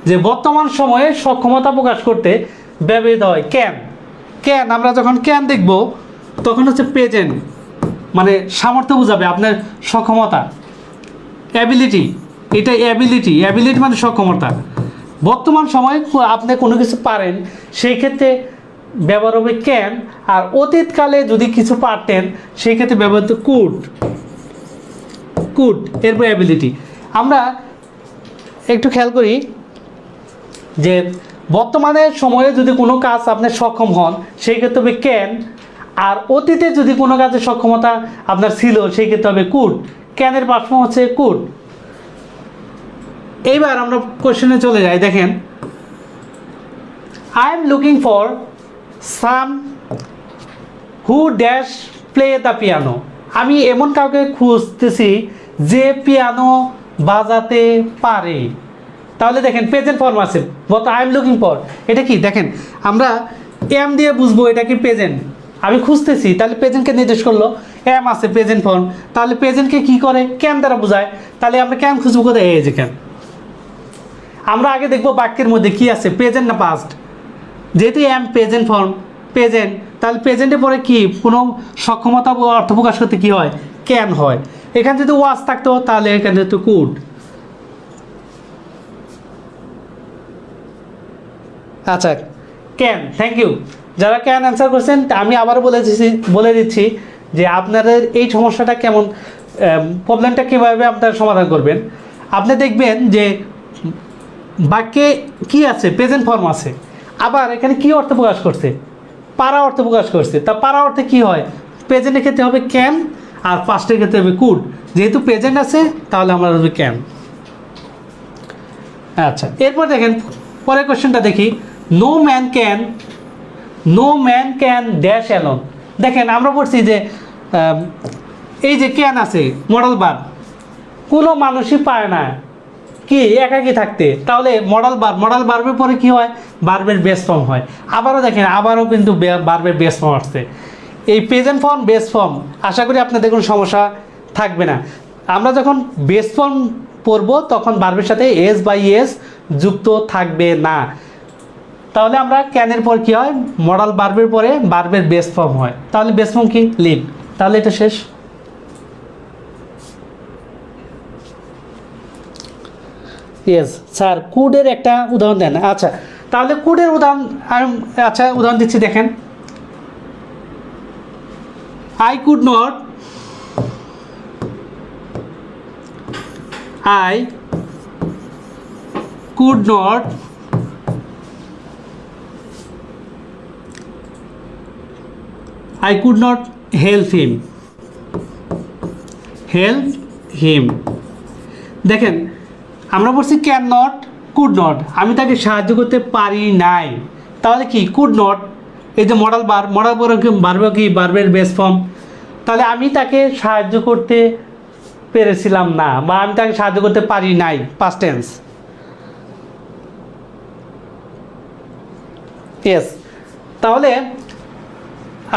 যে বর্তমান সময়ে সক্ষমতা প্রকাশ করতে ব্যবহৃত হয় ক্যান। আমরা যখন ক্যান দেখব তখন হচ্ছে প্রেজেন্ট, মানে সামর্থ্য বোঝাবে, আপনার সক্ষমতা, অ্যাবিলিটি, এটা অ্যাবিলিটি মানে সক্ষমতা। বর্তমান সময়ে আপনি কোনো কিছু পারেন সেই ক্ষেত্রে ব্যবহার হবে ক্যান, আর অতীতকালে যদি কিছু পারতেন সেই ক্ষেত্রে ব্যবহৃত কুড এরপর অ্যাবিলিটি। আমরা একটু খেয়াল করি যে বর্তমানে সময়ে যদি কোনো কাজ আপনি সক্ষম হন সেই ক্ষেত্রে হবে ক্যান, আর অতীতে যদি কোনো কাজে সক্ষমতা আপনার ছিল সেই ক্ষেত্রে হবে কুড। ক্যানের পার্সফর্ম হচ্ছে কুড। এইবার আমরা কোশ্চেনে চলে যাই। দেখেন, I am looking for some who dash play the piano. আমি এমন কাউকে খুঁজতেছি যে পিয়ানো বাজাতে পারে। তাহলে দেখেন প্রেজেন্ট ফর্ম আছে, আই এম লুকিং ফর, এটা কি দেখেন আমরা এম দিয়ে বুঝবো এটা কি প্রেজেন্ট, আমি খুঁজতেছি, তাহলে প্রেজেন্টকে নির্দেশ করলো, এম আছে প্রেজেন্ট ফর্ম, তাহলে প্রেজেন্টকে কি করে ক্যান দ্বারা বোঝায়। তাহলে আমরা ক্যান খুঁজবো কোথায়, এই যে ক্যান। আমরা আগে দেখবো বাক্যের মধ্যে কি আছে, প্রেজেন্ট না পাস্ট। যেহেতু এম প্রেজেন্ট ফর্ম, প্রেজেন্ট, তাহলে প্রেজেন্টের পরে কি কোনো সক্ষমতা অর্থ প্রকাশ করতে কি হয়, ক্যান হয়। এখানে যদি ওয়াজ থাকতো তাহলে এখানে তো কুড। আচ্ছা, ক্যান, থ্যাংক ইউ যারা ক্যান অ্যান্সার করছেন। আমি আবার বলে দিচ্ছি যে আপনাদের এই সমস্যাটা কেমন, প্রবলেমটা কীভাবে আপনারা সমাধান করবেন। আপনি দেখবেন যে বাক্যে কি আছে, প্রেজেন্ট ফর্ম আছে, আবার এখানে কি অর্থ প্রকাশ করছে, পারা অর্থ প্রকাশ করছে। তা পারা অর্থে কি হয়, প্রেজেন্টের ক্ষেত্রে হবে ক্যান, আর পাস্টের ক্ষেত্রে হবে কুড। যেহেতু প্রেজেন্ট আছে তাহলে আমরা হবে ক্যান। আচ্ছা, এরপর দেখেন পরের কোশ্চেনটা দেখি, no man can dash alone. দেখেন আমরা পড়ছি যে এই যে ক্যান আছে মডাল ভার্ব, কোনো মানুষই পায় না কি একাকী থাকতে, তাহলে মডাল ভার্বের পরে কি হয়, ভার্বের বেস ফর্ম হয়। আবারও দেখেন, আবারও কিন্তু ভার্বের বেস ফর্ম আসছে, এই প্রেজেন্ট ফর্ম বেস ফর্ম। আশা করি আপনাদের কোনো সমস্যা থাকবে না। আমরা যখন বেস ফর্ম পড়ব তখন ভার্বের সাথে এস বাই এস যুক্ত থাকবে না। তাহলে আমরা ক্যানের পর কি হয়, মডাল ভার্বের পরে ভার্বের বেস ফর্ম হয়। তাহলে বেস ফর্ম কি, লিভ। তাহলে এটা শেষ। ইয়েস স্যার, কুডের একটা উদাহরণ দেন। আচ্ছা, তাহলে কুডের উদাহরণ আমি উদাহরণ দিচ্ছি। দেখেন, I could not help him. দেখেন আমরা বলছি ক্যান নট, কুড নট, আমি তাকে সাহায্য করতে পারি নাই। তাহলে কি কুড নট, এই যে মডাল ভার্ব কি ভার্বের বেস ফর্ম। তাহলে আমি তাকে সাহায্য করতে পেরেছিলাম না, বা আমি তাকে সাহায্য করতে পারি নাই, পাস্ট টেন্স। ইয়েস, তাহলে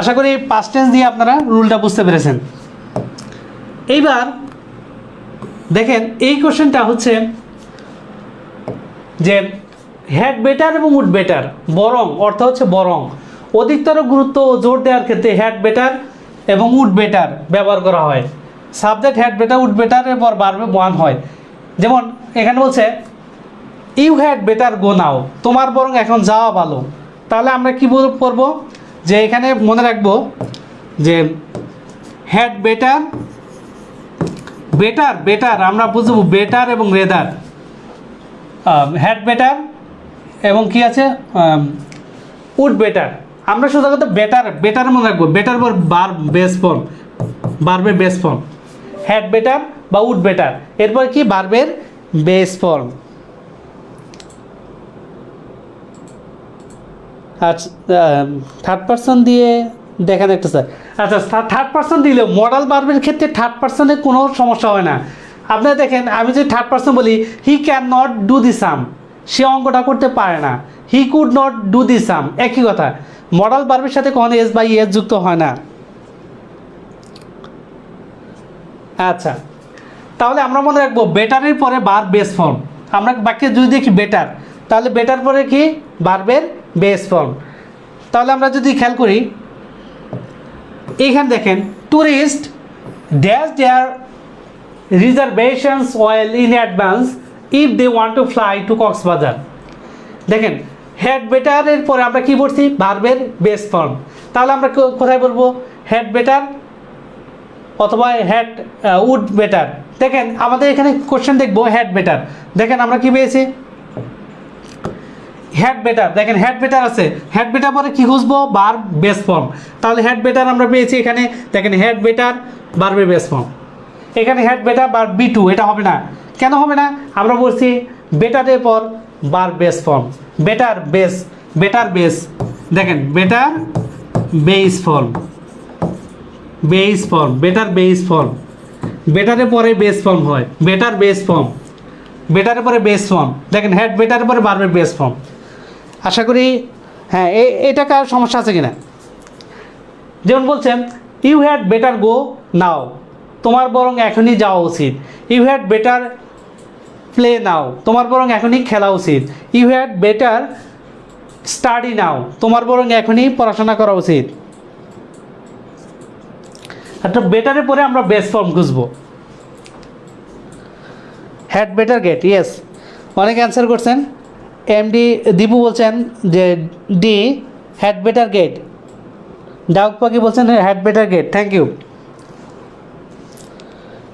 আশা করি পাস্ট টেন্স দিয়ে আপনারা রুলটা বুঝতে পেরেছেন। এইবার দেখেন এই কোশ্চেনটা হচ্ছে যে হ্যাড বেটার এবং উড বেটার, বরং অর্থ হচ্ছে বরং, অধিকতর গুরুত্ব ও জোর দেওয়ার ক্ষেত্রে হ্যাড বেটার এবং উড বেটার ব্যবহার করা হয়। সাবজেক্ট হ্যাড বেটার উড বেটারের পর ভার্ব ওয়ান হয়। যেমন এখানে বলছে you had better go now, তোমার বরং এখন যাওয়া ভালো। তাহলে আমরা কি করবো, যে এখানে মনে রাখবো যে হ্যাড বেটার আমরা বুঝবো বেটার এবং রেদার, হ্যাড বেটার এবং কি আছে উড বেটার। আমরা শুধু কথা বেটার মনে রাখবো, বেটার পর ভার্বের বেস ফর্ম হ্যাড বেটার বা উড বেটার, এরপর কি ভার্বের বেস ফর্ম। আচ্ছা, থার্ড পারসন দিয়ে দেখেন একটা স্যার। আচ্ছা, থার্ড পারসন দিলেও মডাল ভার্বের ক্ষেত্রে থার্ড পারসনে কোনো সমস্যা হয় না। আপনারা দেখেন, আমি যদি থার্ড পারসন বলি he can not do the sum, সে অঙ্কটা করতে পারে না। He could not do the sum, একই কথা। মডাল ভার্বের সাথে কখনো এস বা ইএস যুক্ত হয় না। আচ্ছা, তাহলে আমরা মনে রাখবো বেটারের পরে ভার্ব বেস ফর্ম। আমরা বাক্যে যদি দেখি বেটার, তাহলে বেটার পরে কি ভার্বের বেস ফর্ম। তাহলে আমরা যদি খেয়াল করি, এখানে দেখেন tourist dash their reservations well in advance if they want to fly to Cox's Bazar. দেখেন হেড বেটারের পরে আমরা কি বলছি, ভার্বের বেস ফর্ম। তাহলে আমরা কোথায় বলবো, হেড বেটার অথবা হেড উড বেটার। দেখেন আমাদের এখানে কোশ্চেন দেখবো হেড বেটার। দেখেন আমরা কি পেয়েছি, হেড বেটার। দেখেন হেড বেটার আছে, হেড বেটার পরে কি খুঁজবো, ভার্ব বেস ফর্ম। তাহলে হেড বেটার আমরা পেয়েছি এখানে। দেখেন হেড বেটার ভার্বের বেস ফর্ম। এখানে had better verb B two, এটা হবে না। কেন হবে না, আমরা বলছি বেটারের পর verb base form. Better base, better base. দেখেন better base form, base form, better base form. বেটারের পরে বেস ফর্ম হয়, বেটার বেস ফর্ম। বেটারের পরে বেস ফর্ম। দেখেন হেড বেটারের পরে ভার্বের বেস ফর্ম। আশা করি হ্যাঁ, এটা কার সমস্যা আছে কিনা। যেমন বলছেন you had better go now, তোমার বরং এখনই যাওয়া উচিত। You had better play now, তোমার বরং এখনই খেলা উচিত। You had better study now, তোমার বরং এখনই পড়াশোনা করা উচিত। একটা বেটারের পরে আমরা বেস ফর্ম খুঁজবো। হ্যাড বেটার গেট, ইয়েস, অনেকে অ্যান্সার করছেন। এমডি দীপু বলছেন যে ডি হ্যাড বেটার গেট। ডাউক পাখি বলছেন had better get, thank you.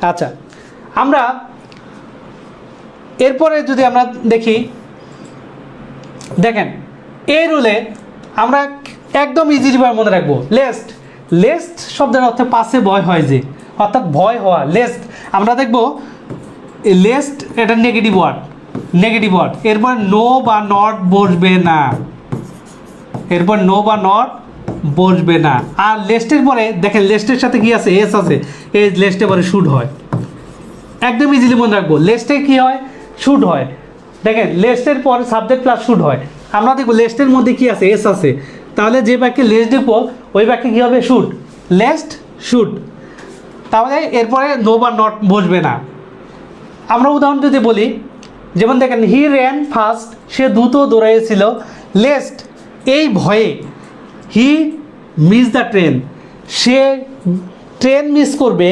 আচ্ছা, আমরা এরপরে যদি আমরা দেখি, দেখেন এই রুলে আমরা একদম ইজিলিভাবে মনে রাখবো লেস্ট। লেস্ট শব্দের অর্থে পাশে ভয় হয় যে, অর্থাৎ ভয় হওয়া। লেস্ট আমরা দেখবো লেস্ট এটা নেগেটিভ ওয়ার্ড, নেগেটিভ ওয়ার্ড। এরপর নো বা নট বসবে না, এরপর নো বা নট বসবে না। আর লেস্টের পরে দেখেন লেস্টের সাথে কি আছে, এস আছে। এই লেস্টের পরে শুড হয়। একদম ইজিলি মনে রাখবো, লেস্টে কি হয়, শুড হয়। দেখেন লেস্টের পরে সাবজেক্ট প্লাস শুড হয়। আমরা দেখবো লেস্টের মধ্যে কি আছে, এস আছে। তাহলে যে বাক্যে লেস্ট দেখবো ওই বাক্যে কী হবে, শুড। Least should. তাহলে এরপরে নো বা নট বসবে না। আমরা উদাহরণ যদি বলি, যেমন দেখেন হি র্যান ফাস্ট, সে দ্রুত দৌড়াইছিল। লেস্ট এই ভয়ে, হি miss the train, say train miss করবে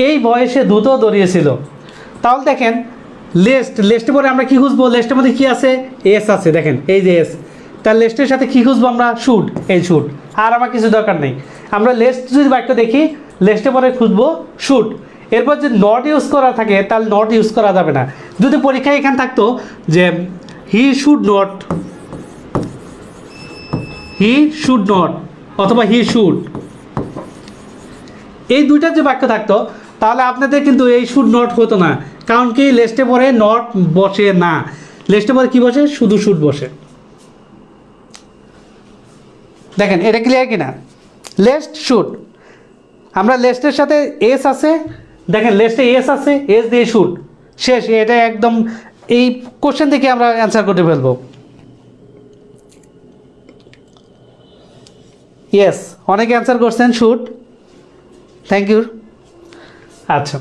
এই ভয়ে সে দ্রুত দৌড়িয়েছিল। তাহলে দেখেন লেস্ট, লেস্টের পরে আমরা কী খুঁজবো, লেস্টের মধ্যে কী আছে, এস আছে। দেখেন এই যে এস, তার লেস্টের সাথে কী খুঁজবো আমরা, শুড। এই শুড, আর আমার কিছু দরকার নেই। আমরা লেস্ট যদি বাক্য দেখি, লেস্টের পরে খুঁজবো শুড। এরপর যদি নট ইউজ করা থাকে তাহলে নট ইউজ করা যাবে না। যদি পরীক্ষায় এখানে থাকতো যে he should not, he should not অথবা হি শুড, এই দুইটা যে বাক্য থাকতো তাহলে আপনাদের কিন্তু এই শুড নট হতো না। কারণ কি, লেস্টে পরে নট বসে না, লেস্টে পরে কী বসে, শুধু শুড বসে। দেখেন এটা ক্লিয়ার কিনা, লেস্ট শুড। আমরা লেস্টের সাথে এস আছে, দেখেন লেস্টে এস আছে, এস দিয়ে শুড, শেষ। এটা একদম এই কোশ্চেন থেকে আমরা অ্যান্সার করতে ফেলবো। ইয়েস, অনেকে অ্যান্সার করছেন শুড, থ্যাংক ইউ। আচ্ছা,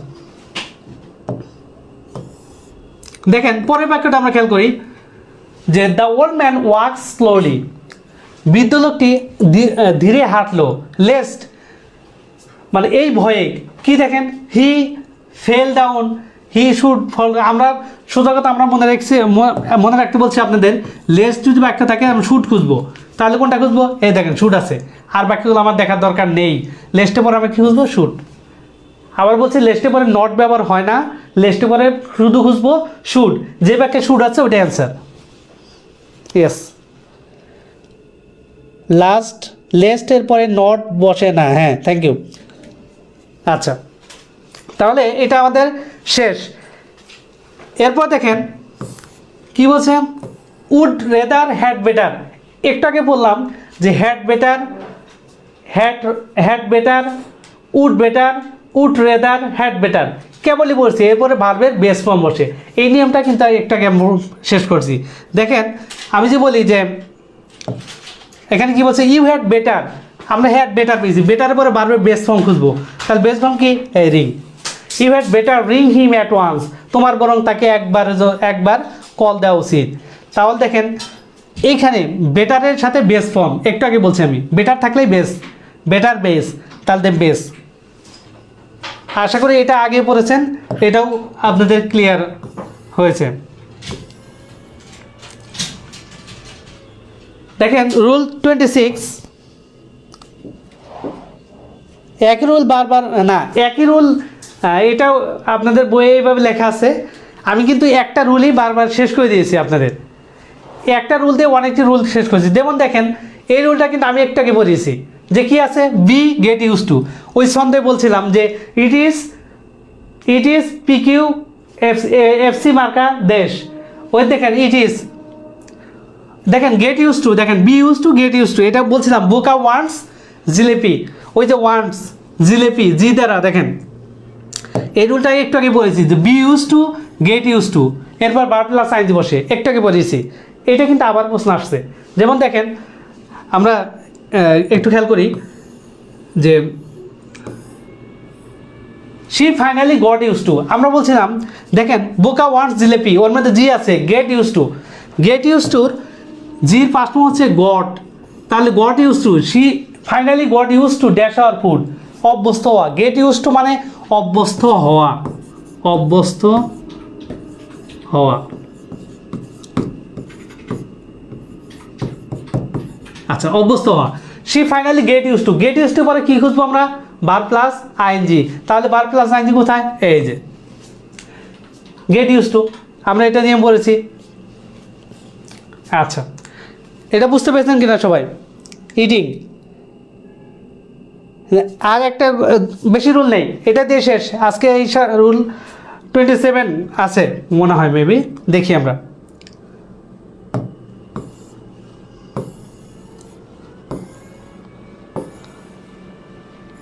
দেখেন পরের বাক্যটা আমরা খেয়াল করি যে the old man walks slowly, বৃদ্ধ লোকটি ধীরে হাঁটলো। লেস্ট মানে এই ভয়ে কি, দেখেন he fell down, he should fall. আমরা সোজা কথা আমরা মনে রাখতে বলছি আপনাদের, লেস্ট যদি বাক্য থাকে আমরা শুড খুঁজবো। তাহলে কোনটা খুঁজবো, এই দেখেন শুড আছে। আর বাক্যগুলো আমার দেখার দরকার নেই, লেস্টে পরে আমরা কী খুঁজবো, শুড। আবার বলছি লেস্টে পরে নট ব্যবহার হয় না, লেস্টে পরে শুধু খুঁজবো শুড। যে বাক্যে শুড আছে ওটাই অ্যান্সার। ইয়েস, লাস্ট লেস্টের পরে নট বসে না, হ্যাঁ থ্যাংক ইউ। আচ্ছা, তাহলে এটা আমাদের শেষ। এরপর দেখেন কি বলছে, উড রেদার হ্যাড বেটার। একটু আগে বললাম যে had better, had better, would better, would rather, had better কেবলই বলছি, এরপরে ভার্বের বেস ফর্ম বসে। এই নিয়মটা কিন্তু একটু আগে শেষ করছি। দেখেন আমি যে বলি যে এখানে কি বলছে, ইউ হ্যাড বেটার, আমরা হ্যাড বেটার পেয়েছি, বেটারের পরে ভার্বের বেস ফর্ম খুঁজবো, তাহলে বেস ফর্ম কি, এই ring. You had better ring him at once, তোমার বরং তাকে একবার কল দেওয়া উচিত। তাহলে দেখেন এইখানে বেটারের সাথে বেস ফর্ম, একটু আগে বলছি আমি, বেটার থাকলেই বেস, বেটার বেস, তাহলে বেস। আশা করি এটা আগে পড়েছেন, এটাও আপনাদের ক্লিয়ার হয়েছে। দেখেন রুল 26, একই রুল বারবার না, একই রুল, এটাও আপনাদের বইয়ে এইভাবে লেখা আছে। আমি কিন্তু একটা রুলই বারবার শেষ করে দিয়েছি আপনাদের, একটা রুল দিয়ে অনেকটি রুল শেষ করেছি। যেমন দেখেন এই রুলটা কিন্তু আমি একটাকে পড়িয়েছি, যে কি আছে, বি গেট ইউজ টু। ওই সন্দেহে বলছিলাম যে ইট ইজ পিকিউ এফসি মার্কা দেশ, ওই দেখেন ইট ইজ, দেখেন গেট ইউজ টু, দেখেন be used to get used to, এটা বলছিলাম বোকা ওয়ান্টস জিলেপি, ওই যে ওয়ান্টস জিলেপি জি দ্বারা, দেখেন এই রুলটা একটু আগে বলেছি যে be used to get used to, এরপর ভার্ব প্লাস আইনজি বসে, একটু আগে বলেছি। এটা কিন্তু আবার প্রশ্ন আসছে। যেমন দেখেন আমরা একটু খেয়াল করি যে she finally got used two, আমরা বলছিলাম দেখেন বোকা ওয়ান্টস জিলেপি, ওর মধ্যে জি আছে, get used to, get used to জির পাস্ট ফর্ম হচ্ছে গট, তাহলে got used to, she finally got used to dash our food, অভ্যস্ত হওয়া, গেট ইউজ টু মানে অভ্যস্ত হওয়া, অভ্যস্ত হওয়া। আচ্ছা অভ্যস্ত হওয়া, she finally get used to, get used to পরে কী খুঁজবো আমরা, ভার্ব প্লাস আইএনজি, তাহলে ভার্ব প্লাস আইএনজি কোথায়, এই যে গেট ইউজ টু, আমরা এটা নিয়ম বলেছি। আচ্ছা এটা বুঝতে পেরেছেন কিনা সবাই, ইটিং। আর একটা বেশি রুল নেই, এটা দিয়ে শেষ আজকে। এই রুল 27 আছে মনে হয়, মেবি দেখি আমরা।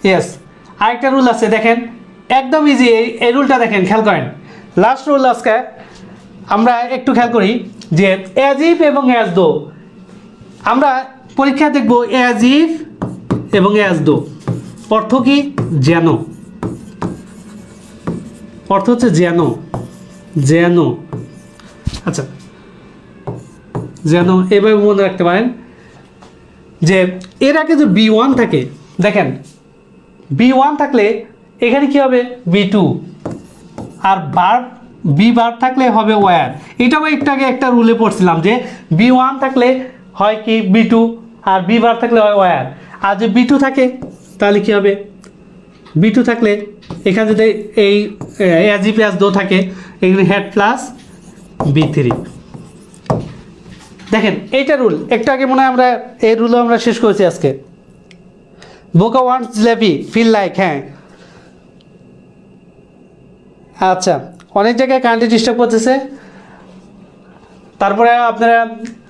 ইয়েস আরেকটা রুল আছে, দেখেন একদম ইজি, এই রুলটা দেখেন, খেয়াল করেন। লাস্ট রুল আজকে আমরা একটু খেয়াল করি যে অ্যাজ ইফ এবং অ্যাজ দো, আমরা পরীক্ষা দেখব অ্যাজ ইফ এবং অ্যাজ দো অর্থ কি, যেন, অর্থ হচ্ছে যেন, যেন। আচ্ছা যেন এভাবে মনে রাখতে পারেন যে এর আগে যে B1 থাকে, দেখেন B1 থাকলে এখানে কি হবে, B2, আর বি ভার্ব থাকলে হবে ওয়্যার। এটাও একটু আগে একটা রুলে পড়ছিলাম যে B1 থাকলে হয় কি B2, আর বি ভার্ব থাকলে হয় ওয়্যার। আর যে B2 থাকে তাহলে কি হবে, B2 থাকলে এখানে যদি এই অ্যাজ ইফ অ্যাজ দো থাকে, এখানে হেড প্লাস B3। দেখেন এইটা রুল একটু আগে মনে হয় আমরা এই রুলও আমরা শেষ করেছি আজকে। বোকা ওয়ান্টস জিলেপি ফিল লাইক, হ্যাঁ আচ্ছা অনেক জায়গায় কারেন্টে ডিস্টার্ব করতেছে। তারপরে আপনারা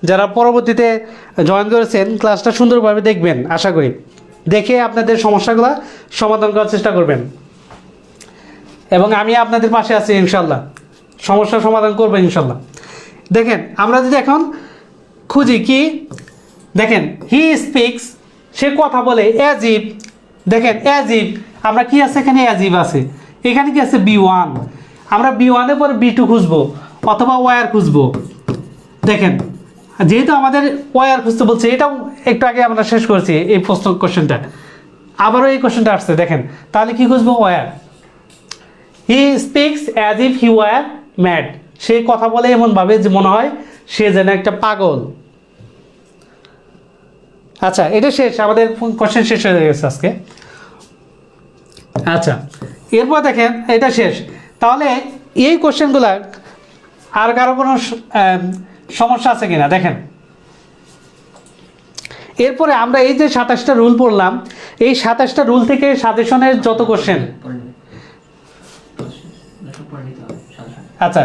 যারা পরবর্তীতে জয়েন করেছেন ক্লাসটা সুন্দরভাবে দেখবেন, আশা করি দেখে আপনাদের সমস্যাগুলো সমাধান করার চেষ্টা করবেন, এবং আমি আপনাদের পাশে আছি ইনশাল্লাহ, সমস্যার সমাধান করবেন ইনশাল্লাহ। দেখেন আমরা যদি এখন খুঁজি কি, দেখেন হি স্পিক্স, সে কথা বলে, অ্যাজ ইফ, দেখেন অ্যাজ ইফ, আমরা কি আছে এখানে, অ্যাজ ইফ আছে, এখানে কি আছে B1, আমরা B1-এর পর B2 খুঁজবো অথবা ওয়্যার খুঁজবো। দেখেন যেহেতু আমাদের ওয়্যার খুঁজতে বলছে, এটাও একটু আগে আমরা শেষ করেছি এই প্রশ্ন কোশ্চেনটা, আবারও এই কোশ্চেনটা আসছে। দেখেন তাহলে কি খুঁজবো, were. He speaks as if he were mad, সে কথা বলে এমনভাবে যে মনে হয় সে যেন একটা পাগল। আচ্ছা এটা শেষ, আমাদের কোশ্চেন শেষ হয়ে গেছে আজকে। আচ্ছা এরপর দেখেন এটা শেষ, তাহলে এই কোশ্চেনগুলো আর কারো কোনো সমস্যা আছে কিনা দেখেন। এরপরে আমরা এই যে 27টা রুল পড়লাম, এই 27টা রুল থেকে সাজেশনের যত কোশ্চেন, আচ্ছা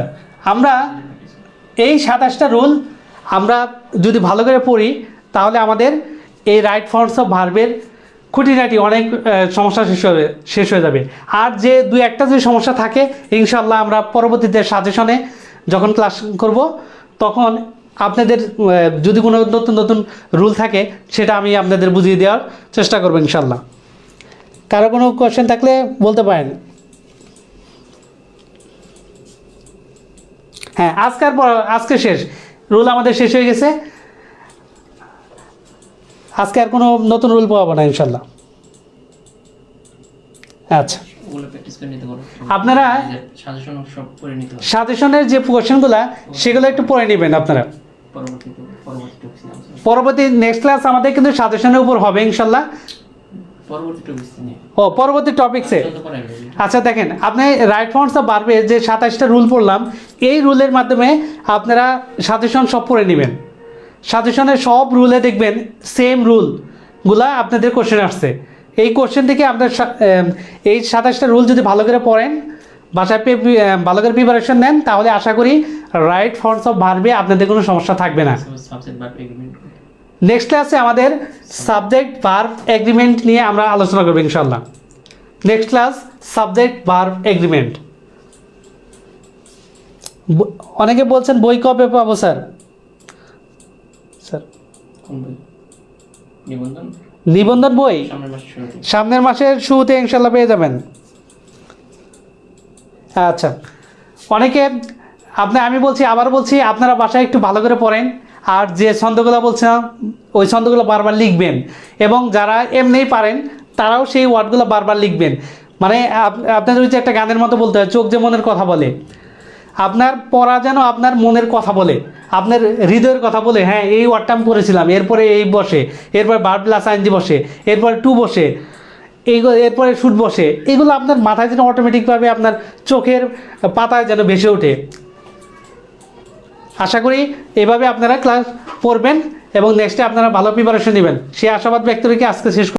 আমরা এই 27টা রুল আমরা যদি ভালো করে পড়ি তাহলে আমাদের এই রাইট ফর্মস অফ ভার্বের খুঁটিনাটি অনেক সমস্যা শেষ হয়ে যাবে। আর যে দুই একটা যদি সমস্যা থাকে ইনশাল্লাহ আমরা পরবর্তীতে সাজেশনে যখন ক্লাস করব তখন আপনাদের যদি কোনো নতুন নতুন রুল থাকে সেটা আমি আপনাদের বুঝিয়ে দেওয়ার চেষ্টা করবো ইনশাল্লাহ। কারো কোনো কোয়েশ্চেন থাকলে বলতে পারেন। হ্যাঁ, আজকে শেষ রুল আমাদের শেষ হয়ে গেছে। আজকে আর কোনো নতুন রুল পাবো না ইনশাল্লাহ। আচ্ছা, আপনারা সাজেশনের যে কোয়েশ্চেনগুলো সেগুলো একটু পড়ে নেবেন আপনারা। পরবর্তী নেক্সট ক্লাস আমাদের কিন্তু সাজেশনের উপর হবে ইনশাল্লাহ। পরবর্তী টপিকসে। আচ্ছা দেখেন, আপনি রাইট ফর্মস অফ ভার্বের যে 27টা রুল পড়লাম, এই রুলের মাধ্যমে আপনারা সাজেশন সব পড়ে নেবেন। সাজেশনের সব রুলে দেখবেন সেম রুলগুলা আপনাদের কোশ্চেন আসছে। এই কোশ্চেন থেকে আপনার এই 27টা রুল যদি ভালো করে পড়েন, বাসায় ভালো করে প্রিপারেশন নেন, তাহলে আশা করি রাইট ফর্মস অফ ভার্বে আপনাদের কোনো সমস্যা থাকবে না। নেক্সট ক্লাসে আমাদের সাবজেক্ট ভার্ব এগ্রিমেন্ট নিয়ে আমরা আলোচনা করবো ইনশাল্লাহ। Next class subject verb agreement. অনেকে বলছেন বই কবে পাবো স্যার? স্যার নিবন্ধন বই সামনের মাসের শুরুতে ইনশাল্লাহ পেয়ে যাবেন। আচ্ছা, অনেকে আমি আবার বলছি আপনারা বাসায় একটু ভালো করে পড়েন, আর যে ছন্দগুলো বলছিলাম ওই ছন্দগুলো বারবার লিখবেন, এবং যারা এমনিই পারেন তারাও সেই ওয়ার্ডগুলো বারবার লিখবেন। মানে আপনাদের ওই যে একটা গানের মতো বলতে হয়, চোখ যে মনের কথা বলে, আপনার পড়া যেন আপনার মনের কথা বলে, আপনার হৃদয়ের কথা বলে। হ্যাঁ, এই ওয়ার্ডটা আমি পড়েছিলাম, এরপরে এই বসে, এরপরে ভার্ব প্লাস আইএনজি বসে, এরপরে টু বসে, এরপরে শুট বসে। এগুলো আপনার মাথায় যেন অটোমেটিকভাবে আপনার চোখের পাতায় যেন ভেসে ওঠে। আশা করি এভাবে আপনারা ক্লাস পড়বেন এবং নেক্সটে আপনারা ভালো প্রিপারেশন নেবেন, সেই আশাবাদ ব্যক্ত রেখে আজকে শেষ